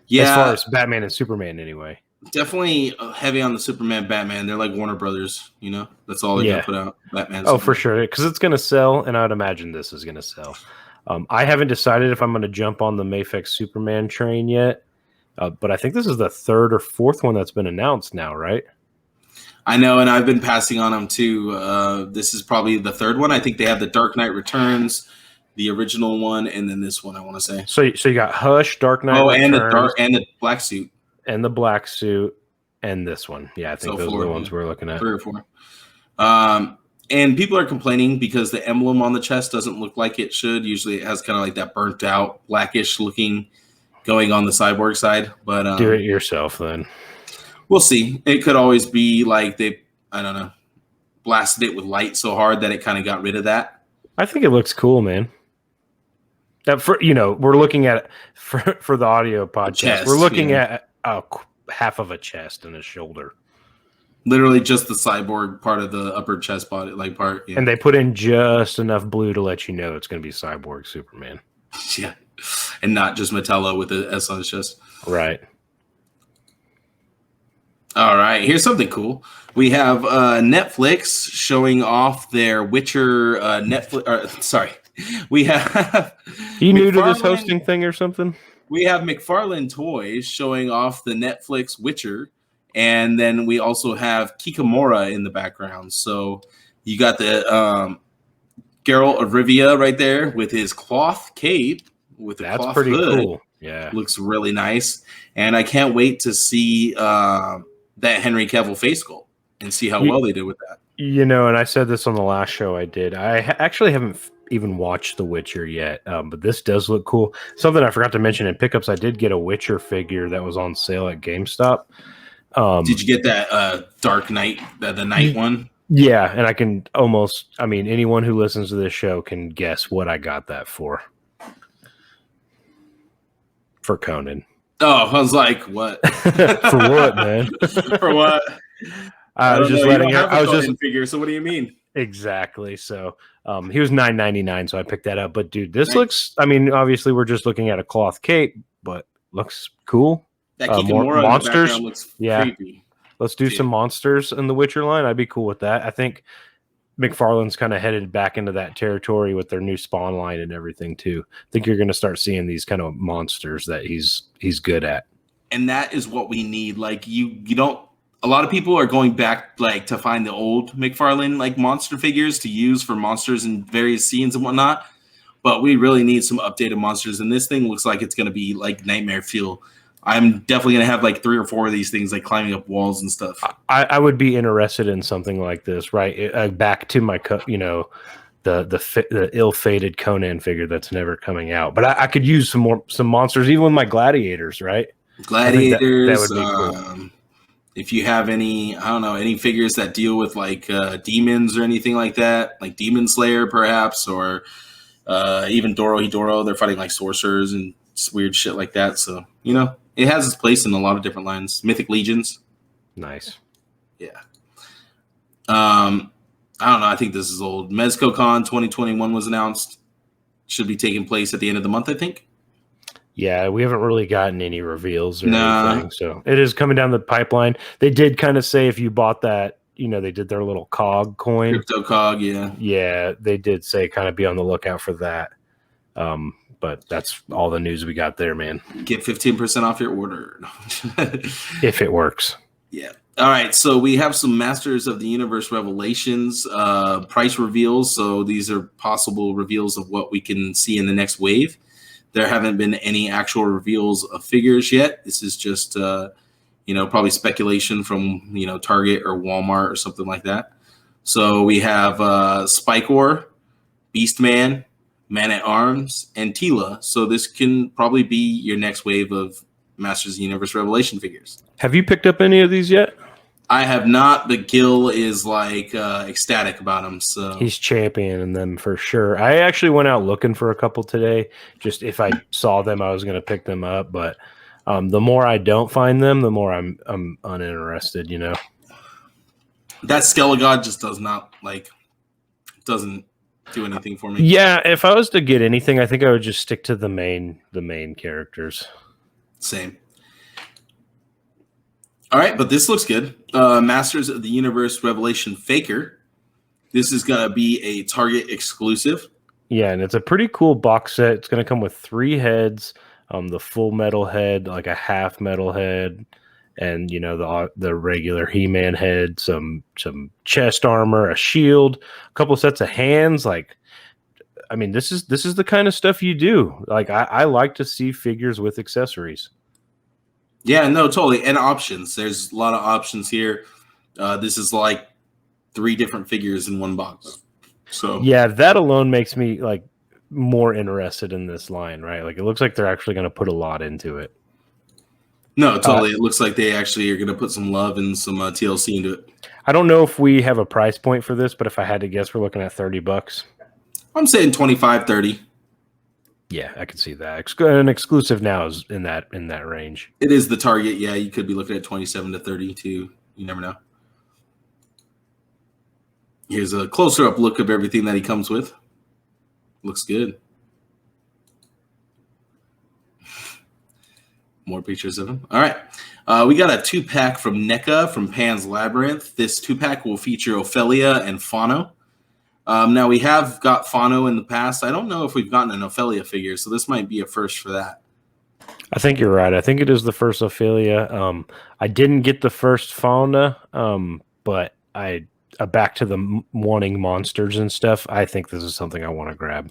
Yeah. As far as Batman and Superman, anyway. Definitely heavy on the Superman, Batman. They're like Warner Brothers, That's all they're going to put out. Batman. Oh, for sure. Because it's going to sell, and I'd imagine this is going to sell. I haven't decided if I'm going to jump on the Mafex Superman train yet, but I think this is the third or fourth one that's been announced now, right? I know, and I've been passing on them too. This is probably the third one. I think they have the Dark Knight Returns, the original one, and then this one, I want to say. So you got Hush, Dark Knight Returns. and the black suit. And the black suit, and this one. Yeah, I think those are the ones we're looking at. 3 or 4. And people are complaining because the emblem on the chest doesn't look like it should. Usually it has kind of like that burnt out, blackish looking going on the Cyborg side. But do it yourself then. We'll see. It could always be like I don't know, blasted it with light so hard that it kind of got rid of that. I think it looks cool, man. We're looking at for the audio podcast. Chest, we're looking at half of a chest and a shoulder. Literally just the Cyborg part of the upper chest body, part. Yeah. And they put in just enough blue to let you know it's going to be Cyborg Superman. Yeah. And not just Metallo with the S on his chest. Right. All right. Here's something cool. We have Netflix showing off their Witcher we have... You new to this hosting thing or something? We have McFarlane Toys showing off the Netflix Witcher. And then we also have Kikamura in the background. So you got the Geralt of Rivia right there with his cloth cape with the cloth pretty hood. Cool. Yeah, looks really nice. And I can't wait to see that Henry Cavill face sculpt and see how well they did with that. And I said this on the last show I did. I actually haven't even watched The Witcher yet, but this does look cool. Something I forgot to mention in pickups, I did get a Witcher figure that was on sale at GameStop. Did you get that Dark Knight, the night one? Yeah, and I can anyone who listens to this show can guess what I got that for. For Conan. Oh, I was like, what? For what, man? For what? I was just letting her. I was just figure. So what do you mean? Exactly. So he was $9.99, so I picked that up. But dude, this looks. Obviously we're just looking at a cloth cape, but looks cool. That Kikamura monsters looks creepy. Let's do some monsters in the Witcher line. I'd be cool with that. I think McFarlane's kind of headed back into that territory with their new Spawn line and everything too. I think you're going to start seeing these kind of monsters that he's good at. And that is what we need. Like you don't. A lot of people are going back to find the old McFarlane monster figures to use for monsters in various scenes and whatnot. But we really need some updated monsters. And this thing looks like it's going to be Nightmare Fuel. I'm definitely going to have 3 or 4 of these things climbing up walls and stuff. I would be interested in something like this, right? Back to my, the ill-fated Conan figure that's never coming out. But I could use some monsters, even with my gladiators, right? Gladiators. That would be cool. If you have any figures that deal with demons or anything like that, like Demon Slayer perhaps, or even Dorohedoro, they're fighting sorcerers and weird shit like that. So, it has its place in a lot of different lines. Mythic Legions. Nice. Yeah. I don't know. I think this is old. MezcoCon 2021 was announced. Should be taking place at the end of the month, I think. Yeah, we haven't really gotten any reveals or Nah. anything, so it is coming down the pipeline. They did kind of say if you bought that, they did their little cog coin. Crypto cog, yeah. Yeah, they did say kind of be on the lookout for that. But that's all the news we got there, man. Get 15% off your order. If it works. Yeah. All right. So we have some Masters of the Universe revelations, price reveals. So these are possible reveals of what we can see in the next wave. There haven't been any actual reveals of figures yet. This is just, probably speculation from, Target or Walmart or something like that. So we have Spikor, Beastman, Man-at-Arms, and Tila. So this can probably be your next wave of Masters of the Universe Revelation figures. Have you picked up any of these yet? I have not, but Gil is ecstatic about them. So he's championing them for sure. I actually went out looking for a couple today. Just if I saw them, I was going to pick them up. But the more I don't find them, the more I'm uninterested. That Skelegod just doesn't do anything for me. Yeah, if I was to get anything, I think I would just stick to the main characters. Same. All right, but this looks good. Masters of the Universe Revelation Faker. This is going to be a Target exclusive. Yeah, and it's a pretty cool box set. It's going to come with 3 heads, the full metal head, like a half metal head, and the regular He-Man head, some chest armor, a shield, a couple sets of hands. This is the kind of stuff you do. I like to see figures with accessories. Yeah, no, totally. And options. There's a lot of options here. This is like 3 different figures in one box. So yeah, that alone makes me more interested in this line, right? It looks like they're actually going to put a lot into it. No, totally. It looks like they actually are going to put some love and some TLC into it. I don't know if we have a price point for this, but if I had to guess, we're looking at $30. I'm saying 25, 30. Yeah, I can see that. An exclusive now is in that range. It is the Target. Yeah, you could be looking at 27 to 30 too. You never know. Here's a closer up look of everything that he comes with. Looks good. More pictures of him. All right. We got a 2-pack from NECA from Pan's Labyrinth. This 2-pack will feature Ophelia and Fano. Now, we have got Fano in the past. I don't know if we've gotten an Ophelia figure, so this might be a first for that. I think you're right. I think it is the first Ophelia. I didn't get the first Fauna, but back to the wanting monsters and stuff. I think this is something I want to grab.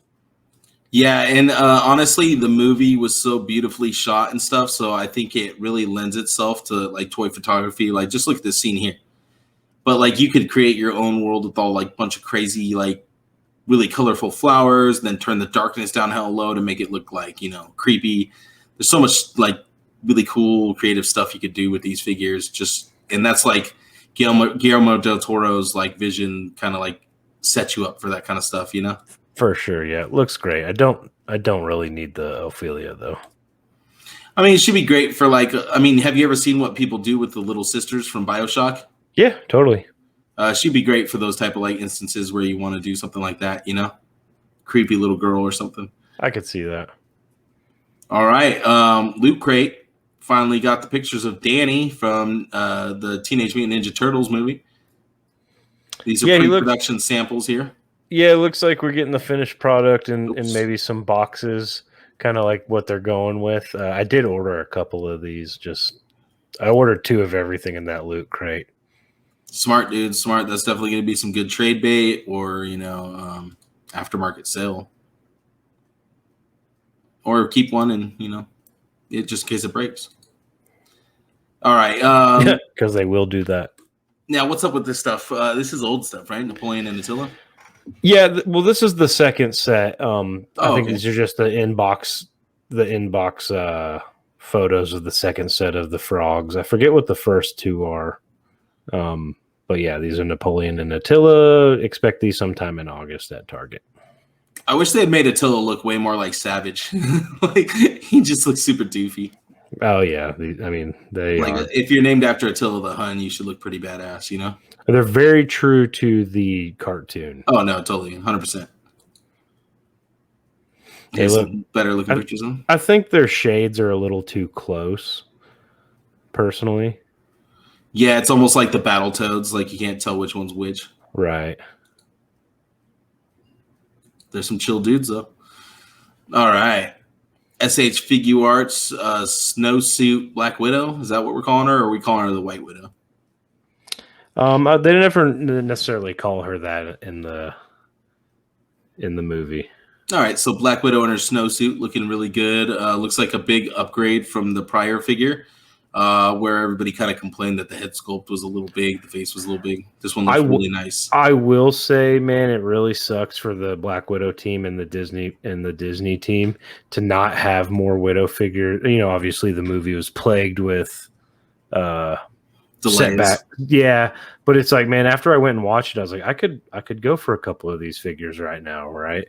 Yeah, and honestly, the movie was so beautifully shot and stuff, so I think it really lends itself to toy photography. Just look at this scene here. But you could create your own world with all bunch of crazy really colorful flowers, and then turn the darkness down hell low to make it look creepy. There's so much really cool creative stuff you could do with these figures. And that's Guillermo del Toro's vision kind of set you up for that kind of stuff, For sure, yeah. It looks great. I don't really need the Ophelia though. I mean, it should be great for have you ever seen what people do with the little sisters from BioShock? Yeah, totally. She'd be great for those type of instances where you want to do something like that, creepy little girl or something. I could see that. All right. Loot Crate finally got the pictures of Danny from the Teenage Mutant Ninja Turtles movie. These are pre-production samples here. Yeah, it looks like we're getting the finished product and maybe some boxes, kind of what they're going with. I did order a couple of these. I ordered 2 of everything in that Loot Crate. Smart, dude. Smart. That's definitely going to be some good trade bait or, aftermarket sale. Or keep one and, just in case it breaks. All right. Because they will do that. Now, what's up with this stuff? This is old stuff, right? Napoleon and Attila? Yeah. Well, this is the second set. I think these are just the inbox photos of the second set of the frogs. I forget what the first 2 are. But yeah, these are Napoleon and Attila. Expect these sometime in August at Target. I wish they had made Attila look way more like Savage. He just looks super doofy. Oh yeah, they Like are. if you're named after Attila the Hun, you should look pretty badass, you know? They're very true to the cartoon. Oh no, totally, 100%. They Here's look. some better looking I, pictures of them. I think their shades are a little too close, personally. Yeah, it's almost like the Battletoads. Like you can't tell which one's which. Right. There's some chill dudes though. All right. SH Figure Arts, Snowsuit Black Widow. Is that what we're calling her, or are we calling her the White Widow? They never necessarily call her that in the movie. All right, so Black Widow in her snowsuit, looking really good. Looks like a big upgrade from the prior figure, where everybody kind of complained that the head sculpt was a little big, the face was a little big. This one looks really nice. I will say, man, it really sucks for the Black Widow team and the Disney team to not have more Widow figures. You know, obviously the movie was plagued with setback. Yeah, but it's like, man, after I went and watched it, I was like, I could go for a couple of these figures right now, right?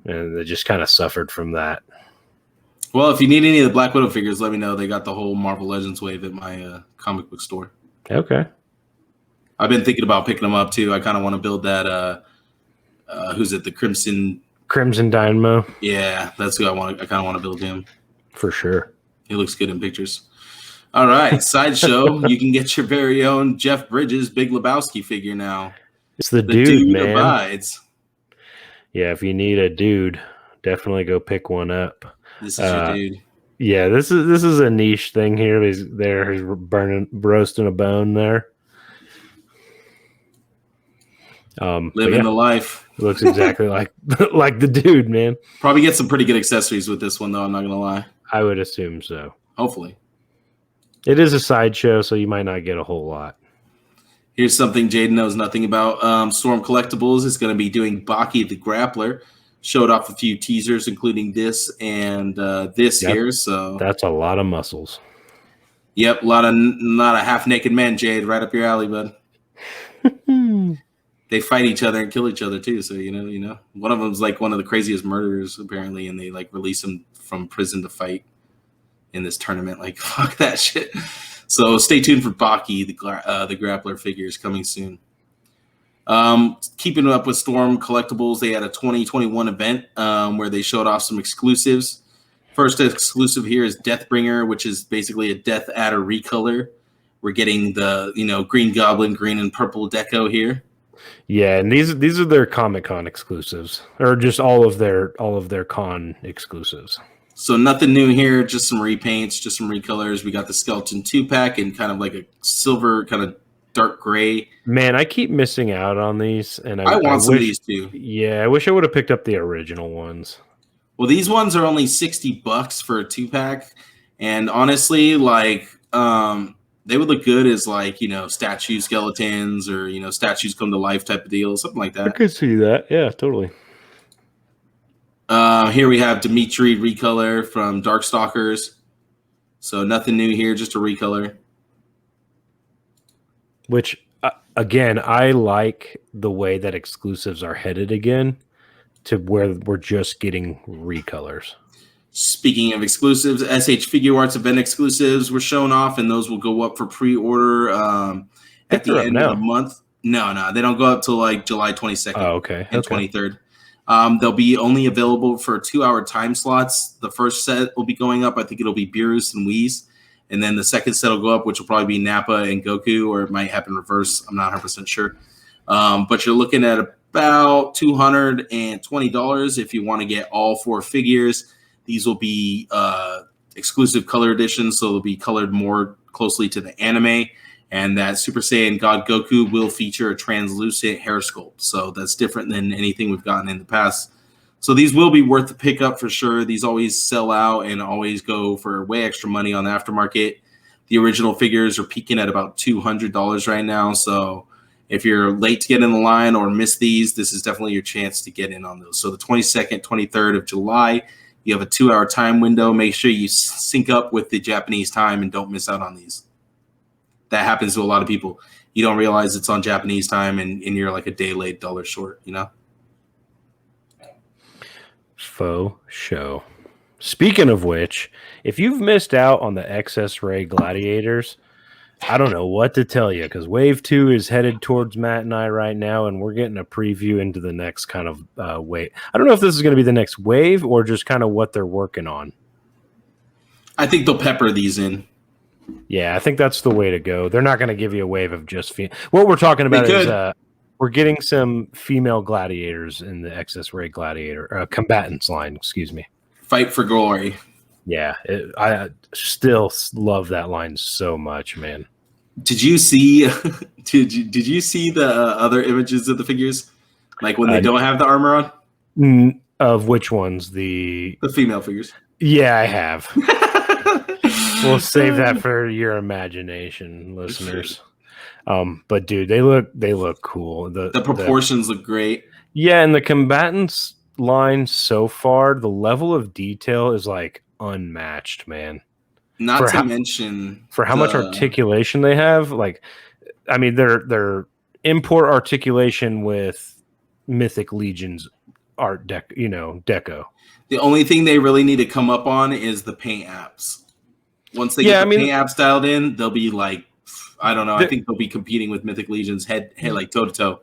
And they just kind of suffered from that. Well, if you need any of the Black Widow figures, let me know. They got the whole Marvel Legends wave at my comic book store. Okay. I've been thinking about picking them up too. I kind of want to build that. Who's it? The Crimson Dynamo. Yeah, that's who I want. I kind of want to build him for sure. He looks good in pictures. All right, Sideshow. You can get your very own Jeff Bridges Big Lebowski figure now. It's the dude, man. Abides. Yeah, if you need a dude, definitely go pick one up. This is your dude. Yeah, this is a niche thing here. He's roasting a bone there. Living the life. Looks exactly like the dude, man. Probably get some pretty good accessories with this one, though. I'm not gonna lie. I would assume so. Hopefully, it is a sideshow, so you might not get a whole lot. Here's something Jade knows nothing about. Storm Collectibles is going to be doing Baki the Grappler. Showed off a few teasers, including this and this here. So that's a lot of muscles. Yep, a lot of half-naked men, Jade. Right up your alley, bud. They fight each other and kill each other too. So you know, one of them's like one of the craziest murderers apparently, and they like release him from prison to fight in this tournament. Like fuck that shit. So stay tuned for Baki, the Grappler figures coming soon. Keeping up with Storm Collectibles, they had a 2021 event where they showed off some exclusives. First exclusive here is Deathbringer, which is basically a Death Adder recolor. We're getting the Green Goblin, green and purple deco here. Yeah, and these are their Comic-Con exclusives, or just all of their con exclusives. So nothing new here, just some repaints, just some recolors. We got the Skeleton 2-pack in kind of like a silver, kind of dark gray. Man, I keep missing out on these, and I want some of these too. Yeah, I wish I would have picked up the original ones. Well, these ones are only $60 for a 2-pack, and honestly, like they would look good as like statue skeletons or statues come to life type of deal, something like that. I could see that. Yeah, totally. Here we have Dimitri recolor from Darkstalkers. So nothing new here, just a recolor. Which, again, I like the way that exclusives are headed again to where we're just getting recolors. Speaking of exclusives, SH Figure Arts event exclusives were shown off, and those will go up for pre-order at the end of the month. No, they don't go up till like July 22nd and 23rd. They'll be only available for 2-hour time slots. The first set will be going up. I think it'll be Beerus and Whis. And then the second set will go up, which will probably be Nappa and Goku, or it might happen reverse. I'm not 100% sure. But you're looking at about $220 if you want to get all 4 figures. These will be exclusive color editions, so they'll be colored more closely to the anime. And that Super Saiyan God Goku will feature a translucent hair sculpt. So that's different than anything we've gotten in the past. So these will be worth the pickup for sure. These always sell out and always go for way extra money on the aftermarket. The original figures are peaking at about $200 right now. So if you're late to get in the line or miss these, this is definitely your chance to get in on those. So the 22nd, 23rd of July, you have a 2-hour time window. Make sure you sync up with the Japanese time and don't miss out on these. That happens to a lot of people. You don't realize it's on Japanese time and you're like a day late, dollar short, Faux show. Speaking of which, if you've missed out on the XS Ray Gladiators, I don't know what to tell you, because Wave 2 is headed towards Matt and I right now, and we're getting a preview into the next kind of wave. I don't know if this is going to be the next wave or just kind of what they're working on. I think they'll pepper these in. Yeah, I think that's the way to go. They're not going to give you a wave of just what we're talking about is we're getting some female gladiators in the XS Ray Gladiator combatants line. Excuse me. Fight for glory. Yeah, I still love that line so much, man. Did you see? Did you see the other images of the figures, like when they don't have the armor on? Of which ones? The female figures. Yeah, I have. We'll save that for your imagination, listeners. But dude, they look cool. The proportions look great. Yeah, and the combatants line so far, the level of detail is like unmatched, man. Not to mention for how much articulation they have. Like, I mean, they're import articulation with Mythic Legion's art deco. The only thing they really need to come up on is the paint apps. Once they get the paint apps dialed in, they'll be like, I don't know. I think they'll be competing with Mythic Legion's head like toe to toe.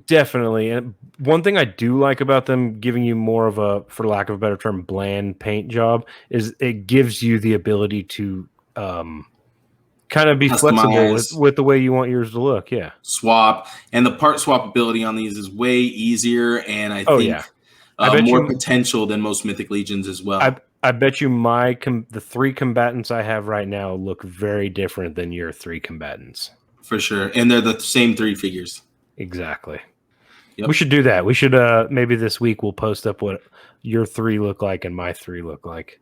Definitely. And one thing I do like about them giving you more of a, for lack of a better term, bland paint job is it gives you the ability to kind of be flexible with the way you want yours to look. Yeah. Swap. And the part swappability on these is way easier. And I think more potential than most Mythic Legions as well. I bet you the 3 combatants I have right now look very different than your 3 combatants. For sure. And they're the same 3 figures. Exactly. Yep. We should do that. We should maybe this week we'll post up what your 3 look like and my 3 look like.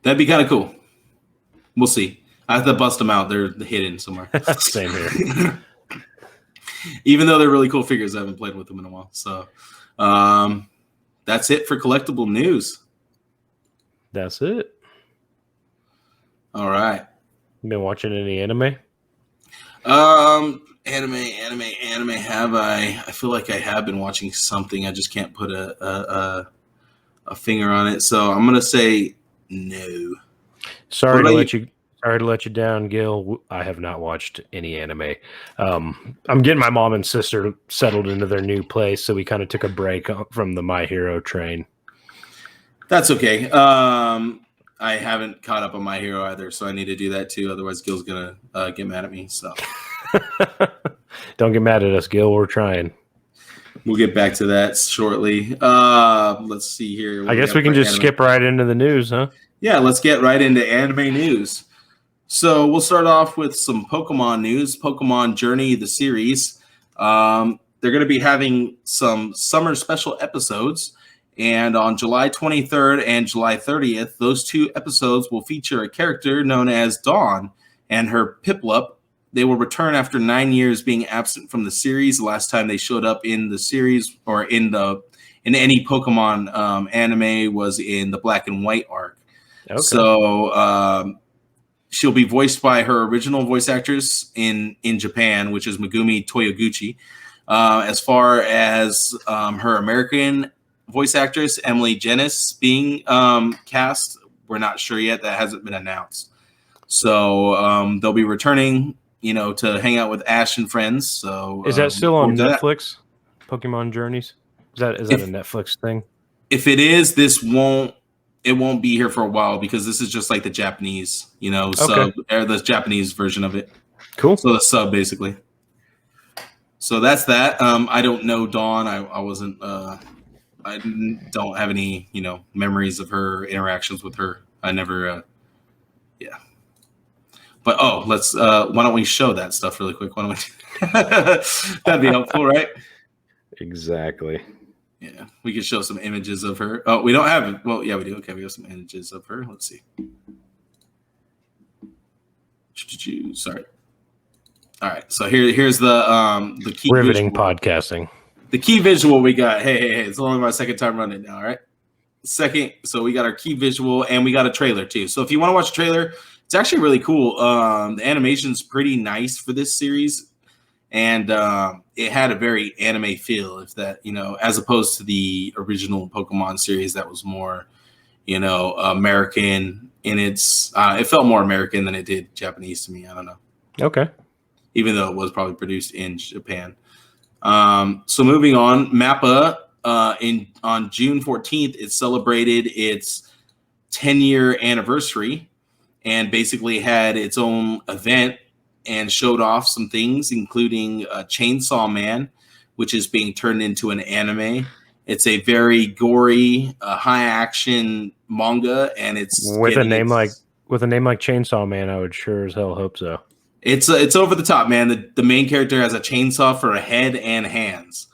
That'd be kind of cool. We'll see. I have to bust them out. They're hidden somewhere. Same here. Even though they're really cool figures, I haven't played with them in a while. So that's it for collectible news. That's it. All right. You been watching any anime? Anime. Have I? I feel like I have been watching something. I just can't put a finger on it. So I'm gonna say no. Sorry to let you down, Gil. I have not watched any anime. I'm getting my mom and sister settled into their new place, so we kind of took a break from the My Hero train. That's okay. I haven't caught up on My Hero either, so I need to do that too. Otherwise, Gil's gonna get mad at me. So don't get mad at us, Gil. We're trying. We'll get back to that shortly. Let's see here. I guess we can just skip right into the news, huh? Yeah, let's get right into anime news. So we'll start off with some Pokemon news. Pokemon Journey, the series. They're going to be having some summer special episodes. And on July 23rd and July 30th, those 2 episodes will feature a character known as Dawn and her Piplup. They will return after 9 years being absent from the series. The last time they showed up in the series or in any Pokemon anime was in the Black and White arc. Okay. So she'll be voiced by her original voice actress in Japan, which is Megumi Toyoguchi. As far as her American voice actress, Emily Jennis, being cast, we're not sure yet. That hasn't been announced. So they'll be returning, to hang out with Ash and friends. So is that still on Netflix? Pokemon Journeys? Is that a Netflix thing? If it is, it won't be here for a while because this is just like the Japanese, sub, or the Japanese version of it. Cool. So the sub basically. So that's that. I don't know Dawn. I wasn't. I don't have any, memories of her interactions with her. I never. Yeah. But let's. Why don't we show that stuff really quick? Why don't we? That'd be helpful, right? Exactly. Yeah, we could show some images of her. Oh, we don't have it. Well, yeah, we do. Okay, we have some images of her. Let's see. Sorry. All right, so here's the key riveting visual. Podcasting. The key visual we got. Hey, it's only my second time running now. All right, second. So we got our key visual and we got a trailer too. So if you want to watch a trailer, it's actually really cool. The animation's pretty nice for this series. And it had a very anime feel, if that, as opposed to the original Pokemon series that was more, American in its. It felt more American than it did Japanese to me. I don't know. Okay. Even though it was probably produced in Japan. So moving on, Mappa on June 14th, it celebrated its 10-year anniversary and basically had its own event and showed off some things, including Chainsaw Man, which is being turned into an anime. It's a very gory, high action manga, and it's with a name like Chainsaw Man. I would sure as hell hope so. It's over the top, man. The main character has a chainsaw for a head and hands.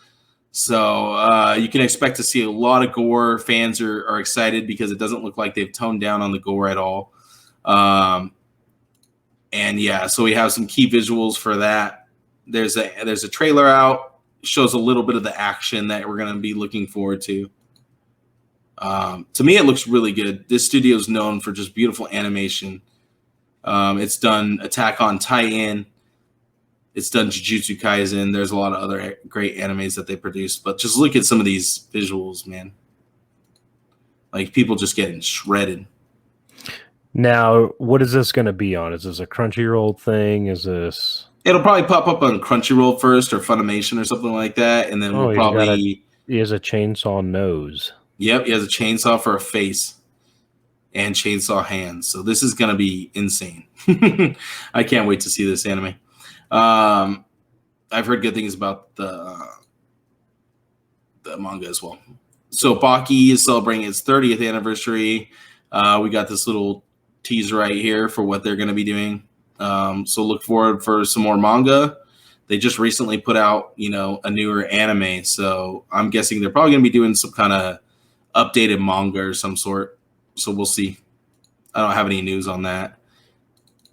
So you can expect to see a lot of gore. Fans are excited because it doesn't look like they've toned down on the gore at all. And yeah, so we have some key visuals for that. There's a trailer out. Shows a little bit of the action that we're going to be looking forward to. To me, it looks really good. This studio is known for just beautiful animation. It's done Attack on Titan. It's done Jujutsu Kaisen. There's a lot of other great animes that they produce. But just look at some of these visuals, man. Like, people just getting shredded. Now, what is this going to be on? Is this a Crunchyroll thing? Is this... It'll probably pop up on Crunchyroll first or Funimation or something like that. And then we'll probably... He has a chainsaw nose. Yep, he has a chainsaw for a face. And chainsaw hands. So this is going to be insane. I can't wait to see this anime. I've heard good things about the manga as well. So Baki is celebrating its 30th anniversary. We got this little teaser right here for what they're going to be doing. So look forward for some more manga. They just recently put out, a newer anime. So I'm guessing they're probably going to be doing some kind of updated manga or some sort. So we'll see. I don't have any news on that.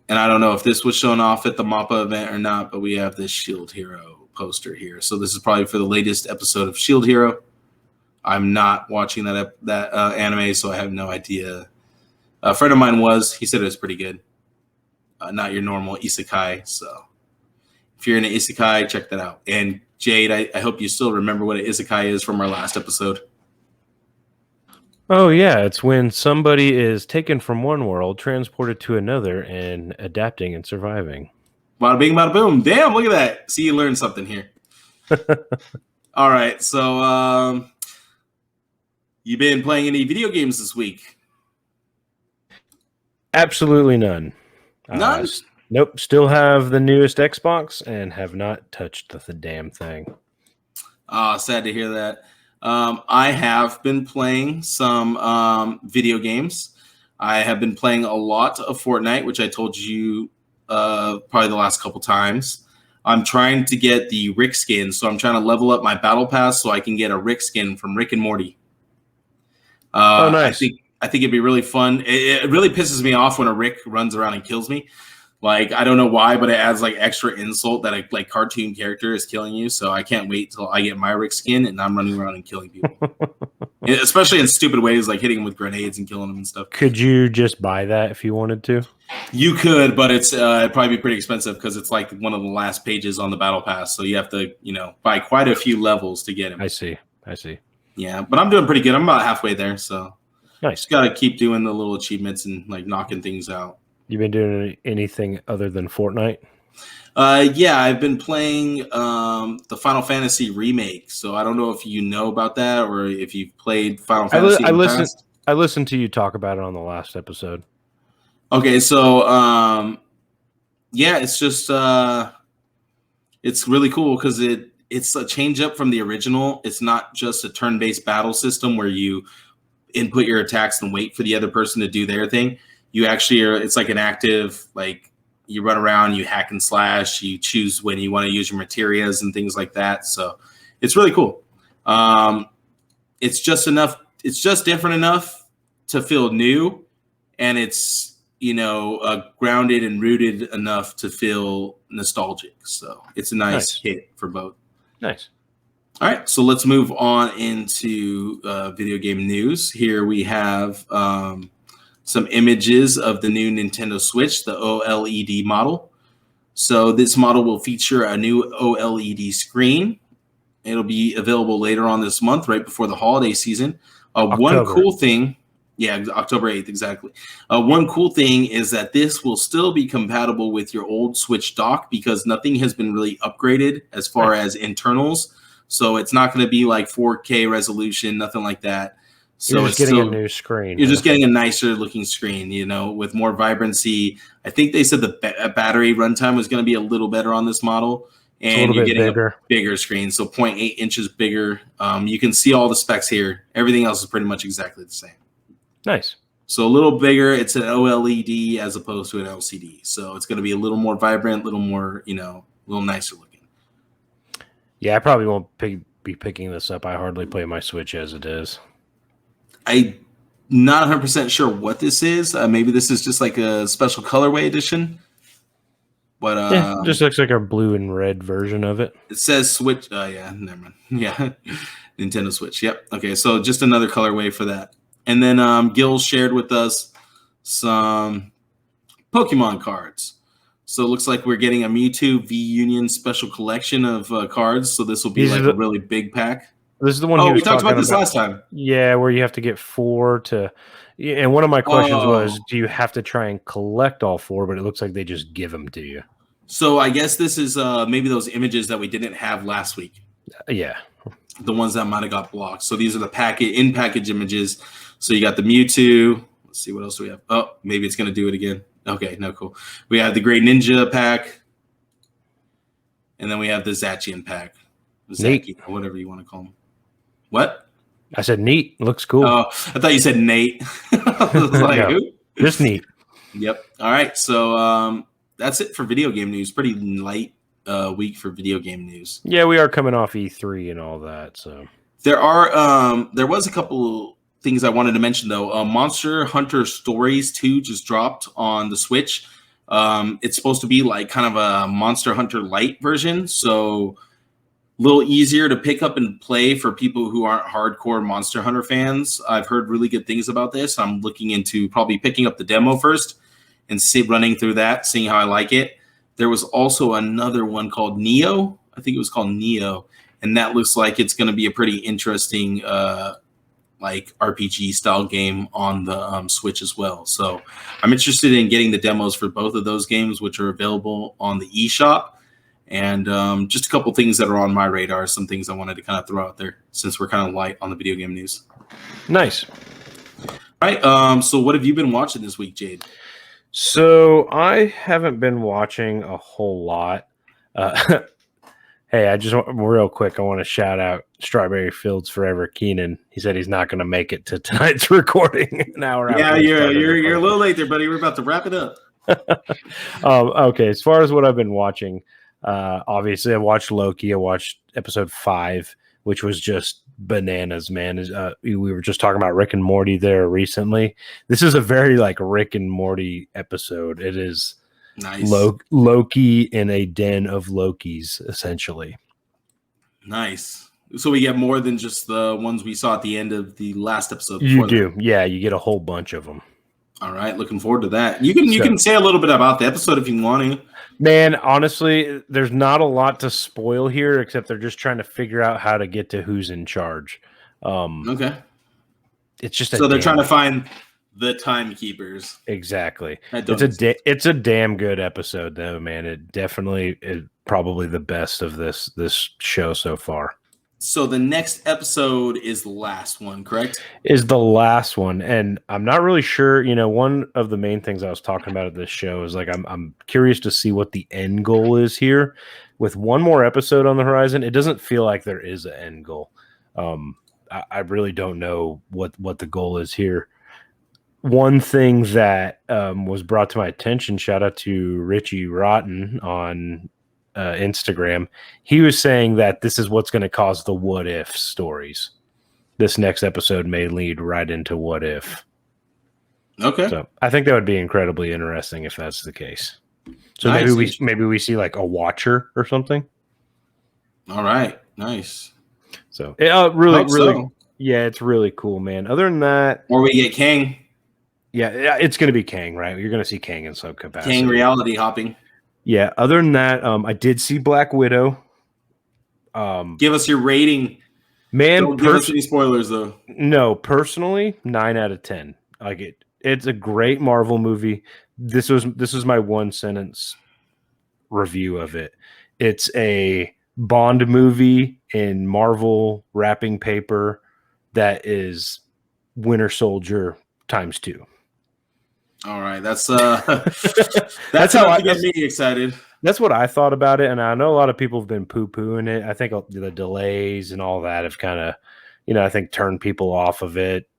And I don't know if this was shown off at the MAPPA event or not, but we have this Shield Hero poster here. So this is probably for the latest episode of Shield Hero. I'm not watching that anime, so I have no idea. A friend of mine he said it was pretty good. Not your normal isekai. So if you're in an isekai, check that out. And Jade, I hope you still remember what an isekai is from our last episode. Oh, yeah. It's when somebody is taken from one world, transported to another, and adapting and surviving. Bada bing, bada boom. Damn, look at that. See, you learned something here. All right. So, you been playing any video games this week? Absolutely none. None? Nope. Still have the newest Xbox and have not touched the damn thing. Sad to hear that. I have been playing some video games. I have been playing a lot of Fortnite, which I told you probably the last couple times. I'm trying to get the Rick skin, so I'm trying to level up my battle pass so I can get a Rick skin from Rick and Morty. Oh, nice. I think it'd be really fun. It really pisses me off when a Rick runs around and kills me. Like, I don't know why, but it adds like extra insult that a cartoon character is killing you. So I can't wait till I get my Rick skin and I'm running around and killing people, especially in stupid ways, like hitting them with grenades and killing them and stuff. Could you just buy that if you wanted to? You could, but it'd probably be pretty expensive because it's like one of the last pages on the battle pass. So you have to, buy quite a few levels to get him. I see. Yeah, but I'm doing pretty good. I'm about halfway there. So nice. Just got to keep doing the little achievements and like knocking things out. You been doing anything other than Fortnite? Yeah, I've been playing the Final Fantasy remake. So I don't know if you know about that or if you've played Final Fantasy. I listened to you talk about it on the last episode. Okay, so yeah, it's just it's really cool because it's a change up from the original. It's not just a turn-based battle system where you input your attacks and wait for the other person to do their thing. You actually it's like an active, like you run around, you hack and slash, you choose when you want to use your materials and things like that. So it's really cool. It's just different enough to feel new, and it's, grounded and rooted enough to feel nostalgic. So it's a nice hit for both. Nice. All right, so let's move on into video game news. Here we have some images of the new Nintendo Switch, the OLED model. So this model will feature a new OLED screen. It'll be available later on this month, right before the holiday season. One cool thing Yeah, October 8th, exactly. One cool thing is that this will still be compatible with your old Switch dock because nothing has been really upgraded as far as internals. So it's not going to be like 4K resolution, nothing like that. So You're just getting a new screen. You're just getting a nicer looking screen, with more vibrancy. I think they said the battery runtime was going to be a little better on this model. And you're getting a bigger screen, so 0.8 inches bigger. You can see all the specs here. Everything else is pretty much exactly the same. Nice. So a little bigger. It's an OLED as opposed to an LCD. So it's going to be a little more vibrant, a little more, a little nicer looking. Yeah, I probably won't be picking this up. I hardly play my Switch as it is. I'm not 100% sure what this is. Maybe this is just like a special colorway edition. But yeah, just looks like a blue and red version of it. It says Switch. Yeah, never mind. Yeah, Nintendo Switch. Yep. Okay, so just another colorway for that. And then Gil shared with us some Pokemon cards. So it looks like we're getting a Mewtwo V-Union special collection of cards. So this will be a really big pack. This is the one we talked about this last time. Yeah, where you have to get 4 to... And one of my questions was, do you have to try and collect all 4? But it looks like they just give them to you. So I guess this is maybe those images that we didn't have last week. Yeah. The ones that might have got blocked. So these are the in-package images. So you got the Mewtwo. Let's see, what else do we have? Oh, maybe it's going to do it again. Okay, no, cool. We have the Great Ninja pack. And then we have the Zacian pack. Neat. Or whatever you want to call them. What? I said neat. Looks cool. Oh, I thought you said Nate. I was like, no, just neat. Yep. All right. So that's it for video game news. Pretty light week for video game news. Yeah, we are coming off E3 and all that. So there was a couple things I wanted to mention though. Monster Hunter Stories 2 just dropped on the Switch. It's supposed to be like kind of a Monster Hunter Lite version, so a little easier to pick up and play for people who aren't hardcore Monster Hunter fans. I've heard really good things about this. I'm looking into probably picking up the demo first and running through that, seeing how I like it. There was also another one called Neo. I think it was called Neo, and that looks like it's going to be a pretty interesting like RPG style game on the Switch as well. So I'm interested in getting the demos for both of those games, which are available on the eShop. And just a couple things that are on my radar, some things I wanted to kind of throw out there since we're kind of light on the video game news. Nice. All right. So what have you been watching this week, Jade? So I haven't been watching a whole lot. Hey, I just real quick, I want to shout out Strawberry Fields Forever Keenan. He said he's not going to make it to tonight's recording an hour out. Yeah, you're a little late there, buddy. We're about to wrap it up. Okay, as far as what I've been watching, obviously I watched Loki. I watched episode 5, which was just bananas, man. We were just talking about Rick and Morty there recently. This is a very like Rick and Morty episode. It is nice. Loki in a den of Lokis, essentially. Nice. So we get more than just the ones we saw at the end of the last episode. You do. Yeah, you get a whole bunch of them. All right, looking forward to that. You can say a little bit about the episode if you want to. Man, honestly, there's not a lot to spoil here, except they're just trying to figure out how to get to who's in charge. Okay. It's just so they're trying to find the timekeepers. Exactly. It's a damn good episode, though, man. It definitely is probably the best of this show so far. So the next episode is the last one, correct? Is the last one, and I'm not really sure. One of the main things I was talking about at this show is like I'm curious to see what the end goal is here. With one more episode on the horizon, it doesn't feel like there is an end goal. I really don't know what the goal is here. One thing that was brought to my attention, shout out to Richie Rotten on Instagram, he was saying that this is what's going to cause the what if stories. This next episode may lead right into what if. Okay. So I think that would be incredibly interesting if that's the case. So nice. maybe we see like a watcher or something. All right. Nice. So really, yeah, it's really cool, man. Other than that, or we get Kang. Yeah, it's going to be Kang, right? You're going to see Kang in some capacity. Kang reality hopping. Yeah, other than that, I did see Black Widow. Give us your rating. Man, don't give us any spoilers, though. No, personally, 9 out of 10. Like it's a great Marvel movie. This was my one sentence review of it. It's a Bond movie in Marvel wrapping paper that is Winter Soldier times 2. All right, that's That's how enough to get me excited. That's what I thought about it, and I know a lot of people have been poo-pooing it. I think the delays and all that have kind of, I think turned people off of it.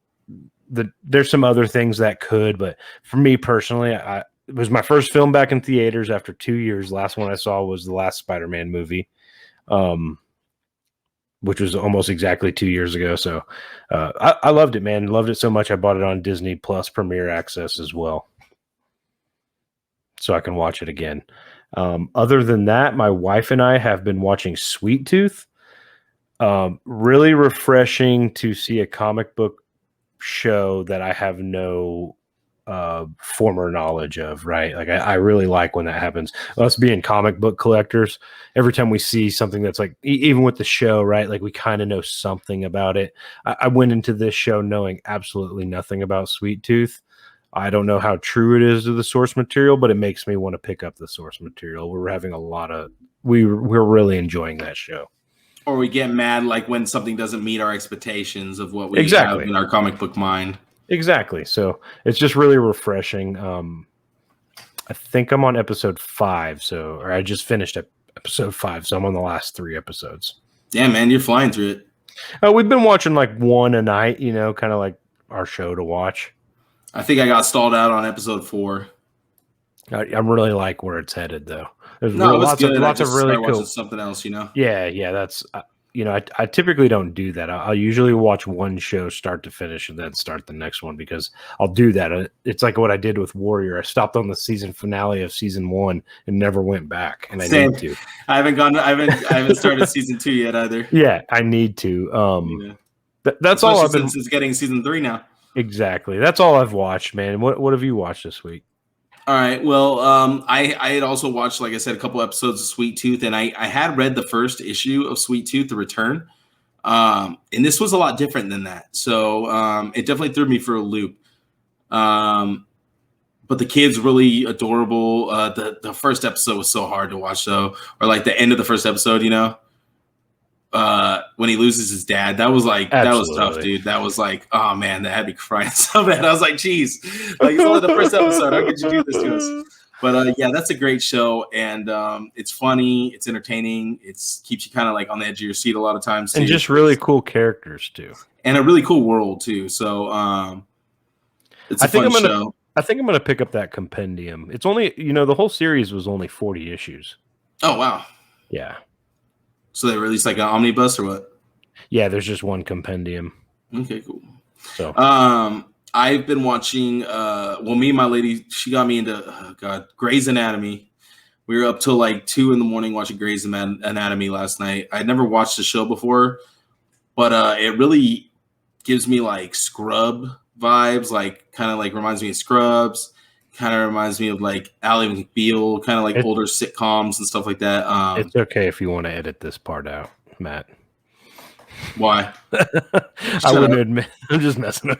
There's some other things that could, but for me personally, it was my first film back in theaters after 2 years. Last one I saw was the last Spider-Man movie, which was almost exactly 2 years ago. So I loved it, man. Loved it so much I bought it on Disney Plus Premier Access as well, so I can watch it again. Other than that, my wife and I have been watching Sweet Tooth. Really refreshing to see a comic book show that I have no former knowledge of, right? Like I really like when that happens. Us being comic book collectors, every time we see something that's like, even with the show, right? Like we kind of know something about it. I went into this show knowing absolutely nothing about Sweet Tooth. I don't know how true it is to the source material, but it makes me want to pick up the source material. We're having we're really enjoying that show. Or we get mad like when something doesn't meet our expectations of what we have in our comic book mind. Exactly. So it's just really refreshing. I think I'm on episode 5, or I just finished episode 5, so I'm on the last 3 episodes. Damn, man, you're flying through it. We've been watching like one a night, kind of like our show to watch. I think I got stalled out on episode 4. I really like where it's headed, though. There's lots of really cool something else, Yeah, that's I typically don't do that. I'll usually watch one show start to finish and then start the next one because I'll do that. It's like what I did with Warrior. I stopped on the season finale of season 1 and never went back. And I need to. I haven't started season 2 yet either. Yeah, I need to. That's all I've been. Since it's getting season 3 now. Exactly. That's all I've watched, man. What have you watched this week? All right. Well, I had also watched, like I said, a couple episodes of Sweet Tooth, and I had read the first issue of Sweet Tooth: The Return, and this was a lot different than that. So it definitely threw me for a loop. But the kid's really adorable. The first episode was so hard to watch, though, or like the end of the first episode, when he loses his dad, that was like Absolutely. That was tough, dude. That was like, oh man, that had me crying so bad. I was like, geez, like it's only the first episode. How could you do this to us? But yeah, that's a great show, and it's funny, it's entertaining, keeps you kind of like on the edge of your seat a lot of times, too. And just really cool characters too, and a really cool world too. So it's a fun show. I think I'm gonna pick up that compendium. It's only the whole series was only 40 issues. Oh wow, yeah. So they released like an omnibus or what? Yeah, there's just one compendium. Okay, cool. So, I've been watching. Me and my lady, she got me into Grey's Anatomy. We were up till like 2 a.m. watching Grey's Anatomy last night. I'd never watched the show before, but it really gives me like Scrub vibes. Like kind of like reminds me of Scrubs. Kind of reminds me of like Ally McBeal, kind of like older sitcoms and stuff like that. It's okay if you want to edit this part out, Matt. Why? I wouldn't admit. I'm just messing up.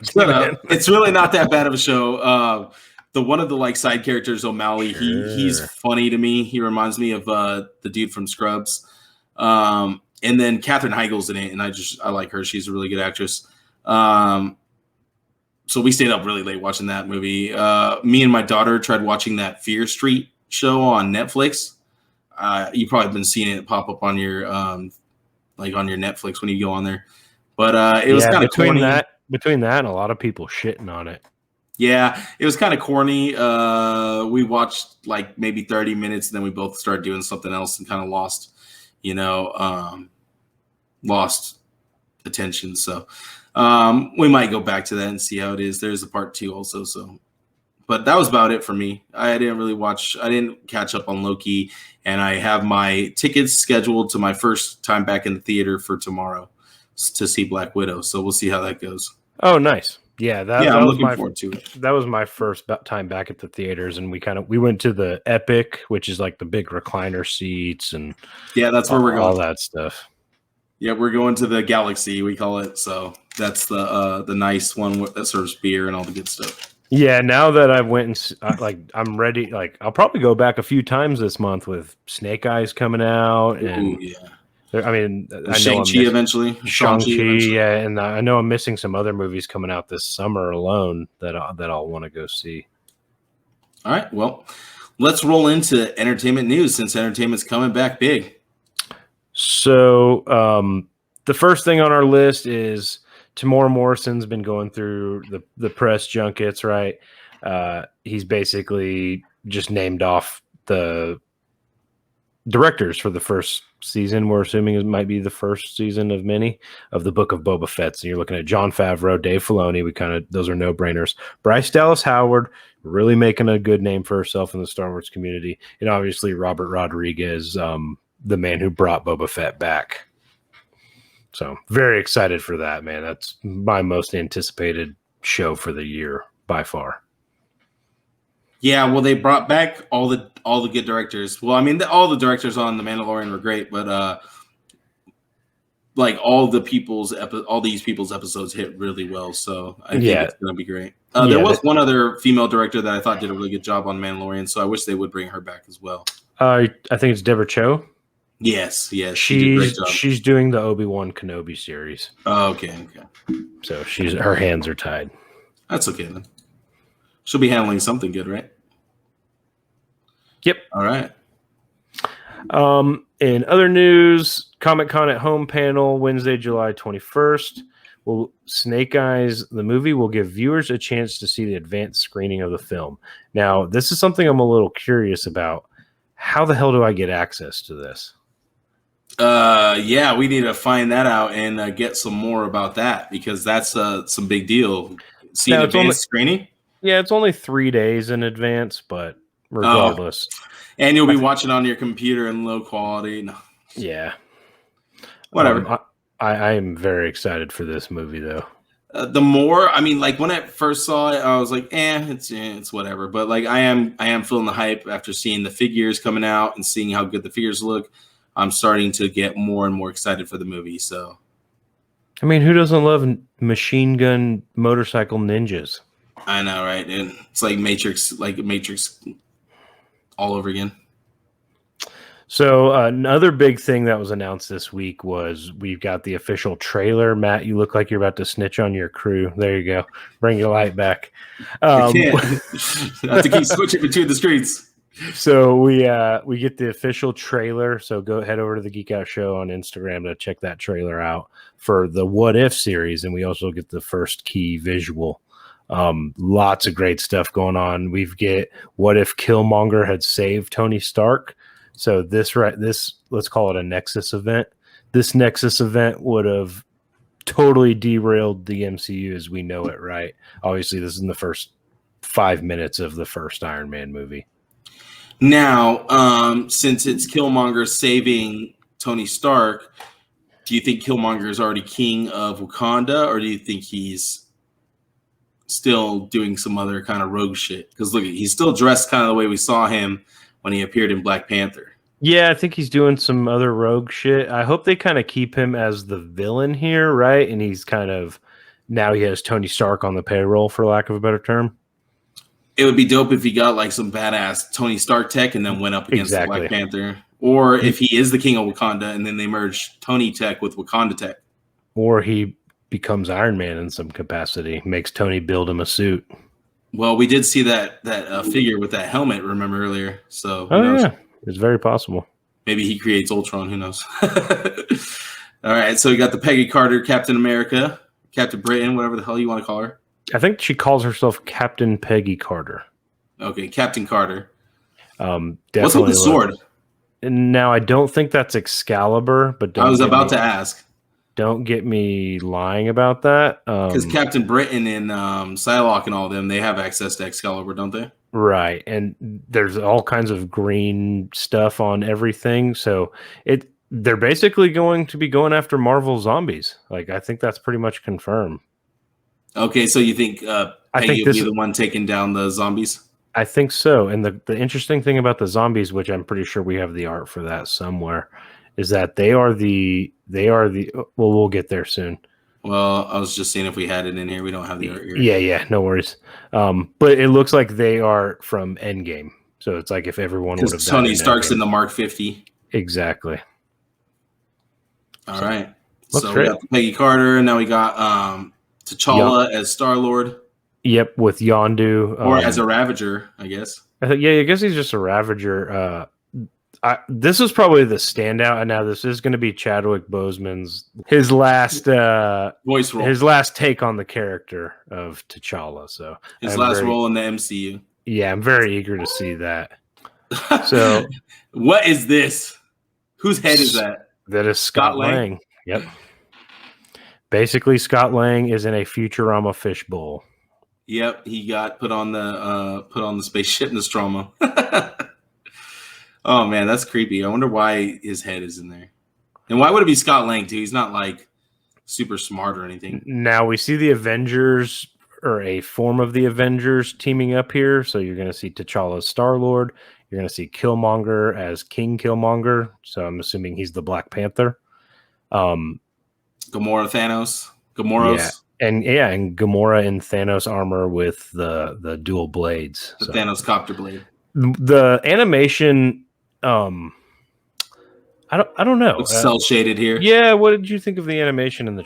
It's really not that bad of a show. One of the like side characters, O'Malley, he's funny to me. He reminds me of the dude from Scrubs. And then Katherine Heigl's in it, and I like her. She's a really good actress. So we stayed up really late watching that movie. Me and my daughter tried watching that Fear Street show on Netflix. You've probably been seeing it pop up on your like on your Netflix when you go on there. But it was kind of corny. Between that and a lot of people shitting on it. Yeah, it was kind of corny. We watched like maybe 30 minutes, and then we both started doing something else and kind of lost attention. So we might go back to that and see how it is. There's a part 2 also. So, but that was about it for me. I didn't catch up on Loki, and I have my tickets scheduled to my first time back in the theater for tomorrow to see Black Widow. So we'll see how that goes. Oh, nice. Yeah, I'm looking forward to it. That was my first time back at the theaters, and we went to the Epic, which is like the big recliner seats, and yeah, that's where we're going. All that stuff. Yeah, we're going to the Galaxy, we call it. So That's the nice one that serves beer and all the good stuff. Yeah, now that I went and I'm ready. Like, I'll probably go back a few times this month with Snake Eyes coming out, and I mean, I know Shang-Chi eventually. Shang-Chi, yeah, and I know I'm missing some other movies coming out this summer alone that I'll want to go see. All right, well, let's roll into entertainment news since entertainment's coming back big. So, the first thing on our list is Tamora Morrison's been going through the press junkets, right? He's basically just named off the directors for the first season. We're assuming it might be the first season of many of the Book of Boba Fett. So you're looking at Jon Favreau, Dave Filoni. Those are no brainers. Bryce Dallas Howard really making a good name for herself in the Star Wars community, and obviously Robert Rodriguez, the man who brought Boba Fett back. So very excited for that, man. That's my most anticipated show for the year by far. Yeah, well, they brought back all the good directors. Well, I mean, all the directors on The Mandalorian were great, but like all these people's episodes hit really well. So I think it's gonna be great. There was one other female director that I thought did a really good job on Mandalorian, so I wish they would bring her back as well. I think it's Deborah Chow. Yes, she did a great job. She's doing the Obi-Wan Kenobi series. Oh, okay. So her hands are tied. That's okay then. She'll be handling something good, right? Yep. All right. In other news, Comic-Con at Home panel, Wednesday, July 21st. Snake Eyes, the movie, will give viewers a chance to see the advanced screening of the film. Now, this is something I'm a little curious about. How the hell do I get access to this? Yeah, we need to find that out and get some more about that because that's some big deal. See an advanced screening? Yeah, it's only 3 days in advance, but regardless. And you'll be watching on your computer in low quality. No. Yeah. Whatever. I am very excited for this movie, though. The more, I mean, like when I first saw it, I was like, it's whatever. But like, I am feeling the hype after seeing the figures coming out and seeing how good the figures look. I'm starting to get more and more excited for the movie. So, I mean, who doesn't love machine gun motorcycle ninjas? I know, right? And it's like Matrix all over again. So another big thing that was announced this week was we've got the official trailer. Matt, you look like you're about to snitch on your crew. There you go. Bring your light back. I have to keep switching between the screens. So we get the official trailer. So go head over to the Geek Out Show on Instagram to check that trailer out for the What If series, and we also get the first key visual. Lots of great stuff going on. We get what if Killmonger had saved Tony Stark. So this let's call it a Nexus event. This Nexus event would have totally derailed the MCU as we know it, right? Obviously, this is in the first 5 minutes of the first Iron Man movie. Now, since it's Killmonger saving Tony Stark, do you think Killmonger is already king of Wakanda, or do you think he's still doing some other kind of rogue shit? Because look, he's still dressed kind of the way we saw him when he appeared in Black Panther. Yeah, I think he's doing some other rogue shit. I hope they kind of keep him as the villain here, right? And he's kind of now he has Tony Stark on the payroll, for lack of a better term. It would be dope if he got like some badass Tony Stark tech and then went up against the Black Panther. Or if he is the king of Wakanda and then they merge Tony tech with Wakanda tech. Or he becomes Iron Man in some capacity, makes Tony build him a suit. Well, we did see that figure with that helmet, remember earlier. So yeah, it's very possible. Maybe he creates Ultron, who knows? All right, so we got the Peggy Carter, Captain America, Captain Britain, whatever the hell you want to call her. I think she calls herself Captain Peggy Carter. Okay, Captain Carter. What's with the sword? And now I don't think that's Excalibur, but I was about to ask. Don't get me lying about that. Because Captain Britain and Psylocke and all of them, they have access to Excalibur, don't they? Right, and there's all kinds of green stuff on everything. So they're basically going to be going after Marvel zombies. Like, I think that's pretty much confirmed. Okay, so you think Peggy will be the one taking down the zombies? I think so. And the interesting thing about the zombies, which I'm pretty sure we have the art for that somewhere, is that they are the well, we'll get there soon. Well, I was just seeing if we had it in here. We don't have the art here. Yeah, no worries. But it looks like they are from Endgame. So it's like if everyone would have Tony Stark's in the Mark 50. Exactly. All right. Looks So great. we got Peggy Carter, and now we got T'Challa as Star-Lord. Yep, with Yondu. Or as a Ravager, I guess. I guess he's just a Ravager. This was probably the standout, and now this is going to be Chadwick Boseman's his last voice role, his last take on the character of T'Challa. So his last role in the MCU. Yeah, I'm very eager to see that. So, what is this? Whose head is that? That is Scott Lang. Yep. Basically, Scott Lang is in a Futurama fishbowl. Yep, he got put on the spaceship Nostromo. Oh man, that's creepy. I wonder why his head is in there. And why would it be Scott Lang too? He's not like super smart or anything. Now we see the Avengers, or a form of the Avengers, teaming up here. So you're going to see T'Challa as Star-Lord. You're going to see Killmonger as King Killmonger. So I'm assuming he's the Black Panther. Gamora Thanos. Gamoros. Yeah. And Gamora in Thanos armor with the dual blades. The Thanos copter blade. The animation, I don't know. Looks cell shaded here. Yeah, what did you think of the animation in the?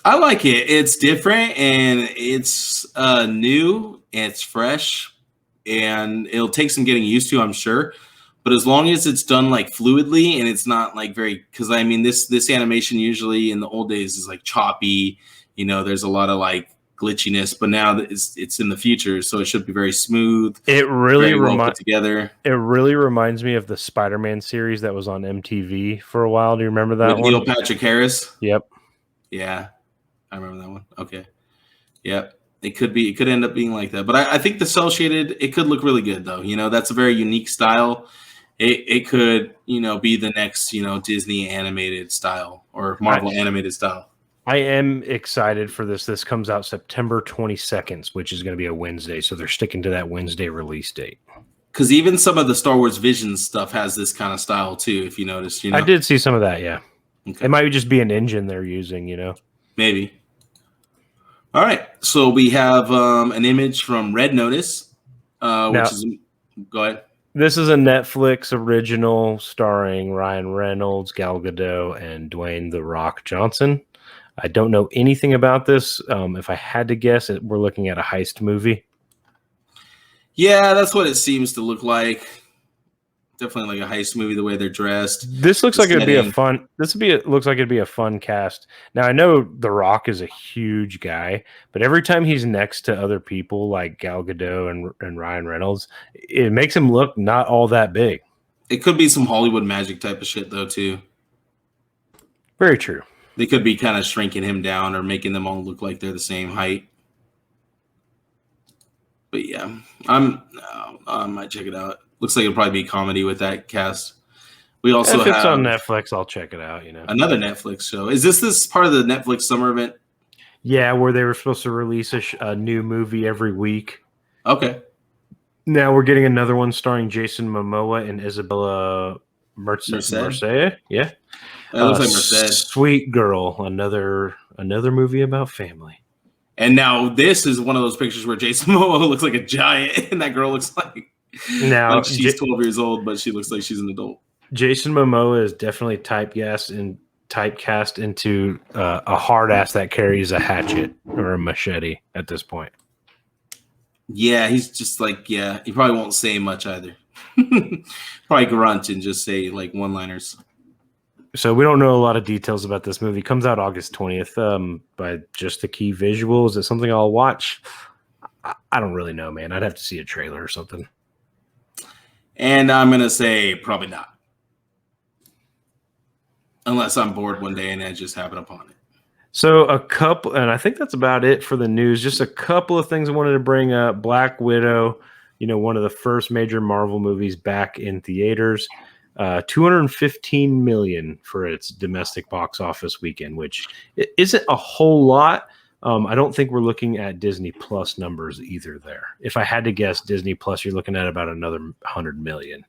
I like it. It's different and it's new and it's fresh, and it'll take some getting used to, I'm sure. But as long as it's done like fluidly and it's not like because I mean this animation usually in the old days is like choppy. You know, there's a lot of like glitchiness, but now it's in the future, so it should be very smooth. It really put together. It really reminds me of the Spider-Man series that was on MTV for a while. Do you remember that one? Neil Patrick Harris. Yep. Yeah, I remember that one. Okay. Yep. It could end up being like that, but I think the cell shaded, it could look really good though. You know, that's a very unique style. It could, be the next, Disney animated style or Marvel animated style. I am excited for this. This comes out September 22nd, which is going to be a Wednesday. So they're sticking to that Wednesday release date. Because even some of the Star Wars Visions stuff has this kind of style too, if you noticed. I did see some of that, yeah. Okay. It might just be an engine they're using, Maybe. All right. So we have an image from Red Notice, which is... Go ahead. This is a Netflix original starring Ryan Reynolds, Gal Gadot, and Dwayne "The Rock" Johnson. I don't know anything about this. If I had to guess, we're looking at a heist movie. Yeah, that's what it seems to look like. Definitely like a heist movie, the way they're dressed. This looks like it'd be a fun. Looks like it'd be a fun cast. Now I know The Rock is a huge guy, but every time he's next to other people like Gal Gadot and Ryan Reynolds, it makes him look not all that big. It could be some Hollywood magic type of shit though too. Very true. They could be kind of shrinking him down or making them all look like they're the same height. But yeah, I might check it out. Looks like it'll probably be a comedy with that cast. We also if it's have on Netflix, I'll check it out. Another Netflix show. Is this part of the Netflix summer event? Yeah, where they were supposed to release a new movie every week. Okay. Now we're getting another one starring Jason Momoa and Isabella Merced. Yeah. It looks like Merced. Sweet Girl, another movie about family. And now this is one of those pictures where Jason Momoa looks like a giant, and that girl looks like she's 12 years old, but she looks like she's an adult. Jason Momoa is definitely typecast into a hard ass that carries a hatchet or a machete at this point. Yeah, he's just like, he probably won't say much either. Probably grunt and just say like one-liners. So we don't know a lot of details about this movie. It comes out August 20th. By just the key visuals, is it something I'll watch? I don't really know, man. I'd have to see a trailer or something. And I'm going to say probably not. Unless I'm bored one day and I just happen upon it. So and I think that's about it for the news. Just a couple of things I wanted to bring up. Black Widow, one of the first major Marvel movies back in theaters. $215 million for its domestic box office weekend, which isn't a whole lot. I don't think we're looking at Disney Plus numbers either there. If I had to guess, Disney Plus, you're looking at about another $100 million.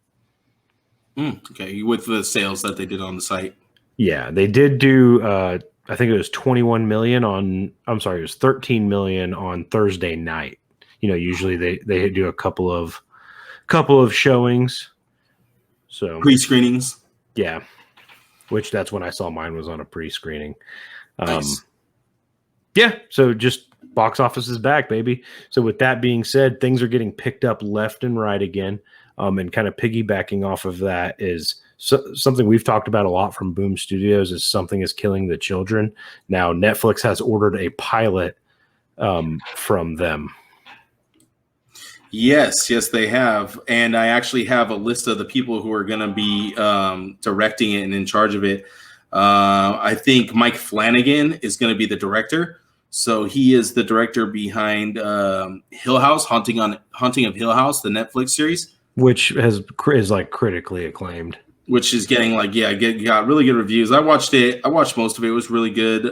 Okay, with the sales that they did on the site. Yeah, they did do I think it was 21 million on. I'm sorry, it was 13 million on Thursday night. Usually they do a couple of showings. So pre-screenings. Yeah, which that's when I saw mine was on a pre-screening. Nice. Yeah, so just box office is back, baby. So with that being said, things are getting picked up left and right again. And kind of piggybacking off of that is something we've talked about a lot from Boom Studios is Something is Killing the Children. Now Netflix has ordered a pilot from them. Yes, they have. And I actually have a list of the people who are going to be directing it and in charge of it. I think Mike Flanagan is going to be the director. So he is the director behind Hill House, Haunting of Hill House, the Netflix series. Which is like critically acclaimed. Which is getting got really good reviews. I watched it. I watched most of it. It was really good.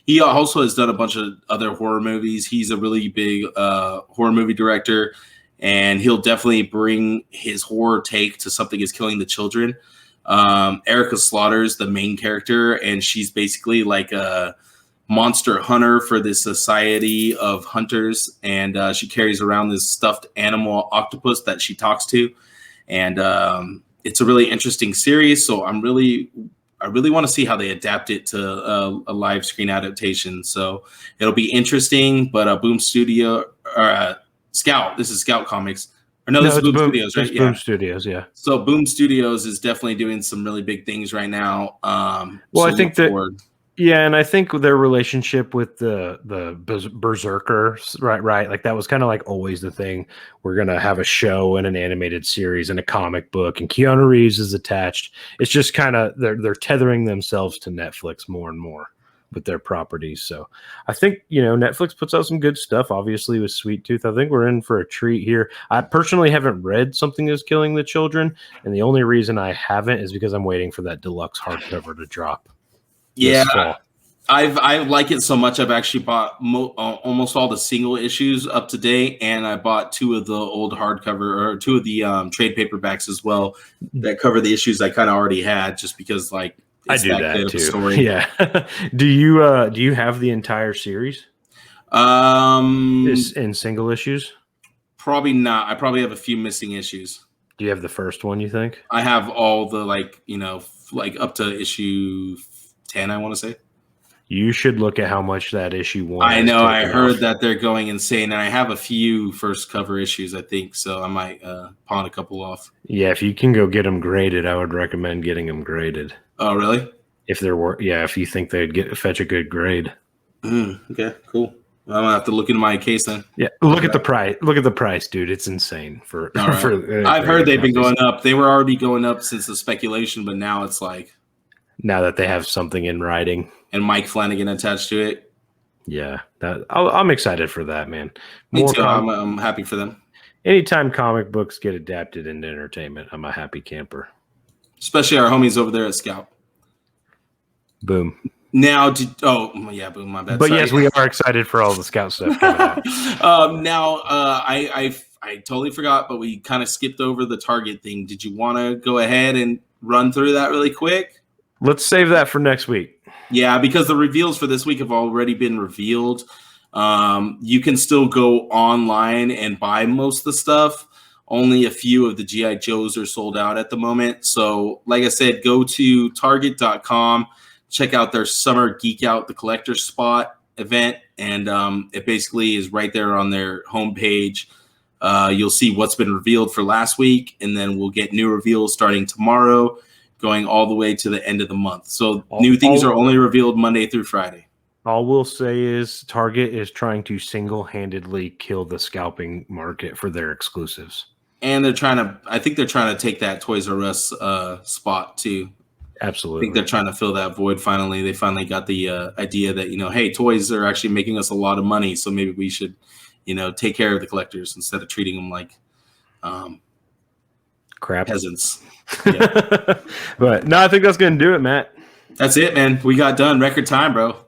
He also has done a bunch of other horror movies. He's a really big horror movie director, and he'll definitely bring his horror take to Something is Killing the Children. Erica Slaughter's the main character, and she's basically like a monster hunter for this society of hunters, and she carries around this stuffed animal octopus that she talks to, and it's a really interesting series. So I really want to see how they adapt it to a live screen adaptation. So it'll be interesting. But Boom Studio Scout, this is Scout Comics. Or no, this is Boom Studios, right? Boom Studios, yeah. So Boom Studios is definitely doing some really big things right now. Well, I think that. Yeah, and I think their relationship with the Berserkers, right, like that was kind of like always the thing. We're gonna have a show and an animated series and a comic book, and Keanu Reeves is attached. It's just kind of they're tethering themselves to Netflix more and more with their properties. So I think Netflix puts out some good stuff. Obviously with Sweet Tooth, I think we're in for a treat here. I personally haven't read Something is Killing the Children, and the only reason I haven't is because I'm waiting for that deluxe hardcover to drop. Yeah, I like it so much. I've actually bought almost all the single issues up to date, and I bought 2 of the old hardcover or 2 of the trade paperbacks as well that cover the issues I kind of already had, just because I do that too. Story. Yeah. Do you have the entire series? In single issues? Probably not. I probably have a few missing issues. Do you have the first one? You think? I have all the up to issue 10, I want to say. You should look at how much that issue 1. I know. I heard that they're going insane, and I have a few first cover issues, I think, so I might pawn a couple off. Yeah, if you can go get them graded, I would recommend getting them graded. Oh, really? If you think they'd fetch a good grade. Okay, cool. Well, I'm gonna have to look into my case then. Yeah, look at the price. Look at the price, dude. It's insane. I've heard they've been going up. They were already going up since the speculation, but now it's like. Now that they have something in writing. And Mike Flanagan attached to it. Yeah, I'm excited for that, man. Me too. I'm happy for them. Anytime comic books get adapted into entertainment, I'm a happy camper. Especially our homies over there at Scout. Boom. Now, boom, my bad. But yes, we are excited for all the Scout stuff coming out. I totally forgot, but we kind of skipped over the Target thing. Did you want to go ahead and run through that really quick? Let's save that for next week. Yeah, because the reveals for this week have already been revealed. You can still go online and buy most of the stuff. Only a few of the G.I. Joes are sold out at the moment. So, like I said, go to Target.com, check out their Summer Geek Out, the collector spot event, and it basically is right there on their homepage. You'll see what's been revealed for last week, and then we'll get new reveals starting tomorrow, going all the way to the end of the month. So new things are only revealed Monday through Friday. All we'll say is Target is trying to single-handedly kill the scalping market for their exclusives. And I think they're trying to take that Toys R Us spot too. Absolutely. I think they're trying to fill that void finally. They finally got the idea that, hey, toys are actually making us a lot of money, so maybe we should, take care of the collectors instead of treating them like crap peasants. Yeah. But no, I think that's going to do it, Matt. That's it, man. We got done. Record time, bro.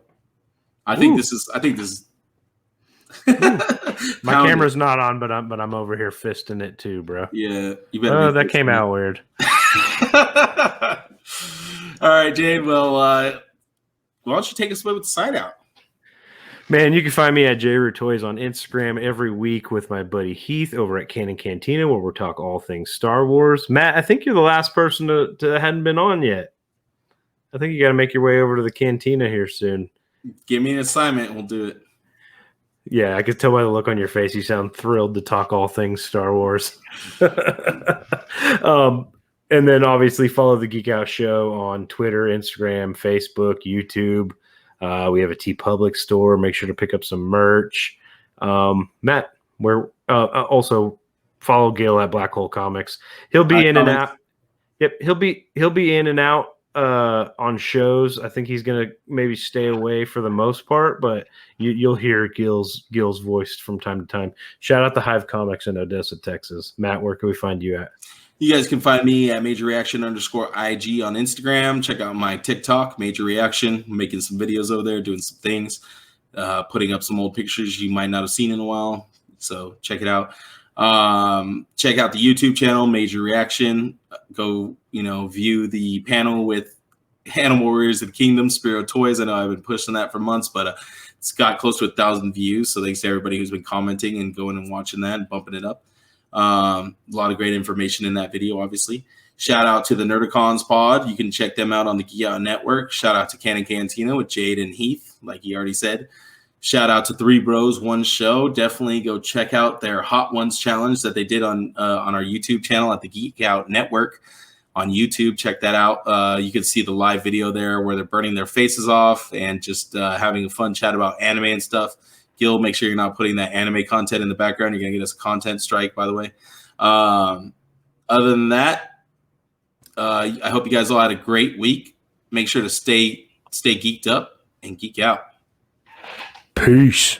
I think this is my camera's not on, but I'm over here fisting it too, bro. Yeah. That came out weird. All right, Jade. Well, why don't you take us away with the side out? Man, you can find me at JRoo Toys on Instagram every week with my buddy Heath over at Canon Cantina, where we'll talk all things Star Wars. Matt, I think you're the last person to hadn't been on yet. I think you got to make your way over to the Cantina here soon. Give me an assignment. We'll do it. Yeah, I could tell by the look on your face. You sound thrilled to talk all things Star Wars. And then obviously follow the Geek Out Show on Twitter, Instagram, Facebook, YouTube. We have a TeePublic store. Make sure to pick up some merch. Matt, where also follow Gil at Black Hole Comics. He'll be in and out. Yep, he'll be in and out on shows. I think he's gonna maybe stay away for the most part, but you'll hear Gil's voice from time to time. Shout out to Hive Comics in Odessa, Texas. Matt, where can we find you at? You guys can find me at MajorReaction_IG on Instagram. Check out my TikTok, Major Reaction. I'm making some videos over there, doing some things, putting up some old pictures you might not have seen in a while. So check it out. Check out the YouTube channel, Major Reaction. Go, view the panel with Animal Warriors of the Kingdom, Spiro Toys. I know I've been pushing that for months, but it's got close to 1,000 views. So thanks to everybody who's been commenting and going and watching that and bumping it up. A lot of great information in that video, obviously. Shout out to the Nerdicons pod. You can check them out on the Geek Out Network. Shout out to Canon Cantina with Jade and Heath, like he already said. Shout out to Three Bros One Show. Definitely go check out their Hot Ones challenge that they did on our YouTube channel at the Geek Out Network on YouTube. Check that out. You can see the live video there where they're burning their faces off and just having a fun chat about anime and stuff. Gil, make sure you're not putting that anime content in the background. You're going to get us a content strike, by the way. Other than that, I hope you guys all had a great week. Make sure to stay geeked up and geek out. Peace.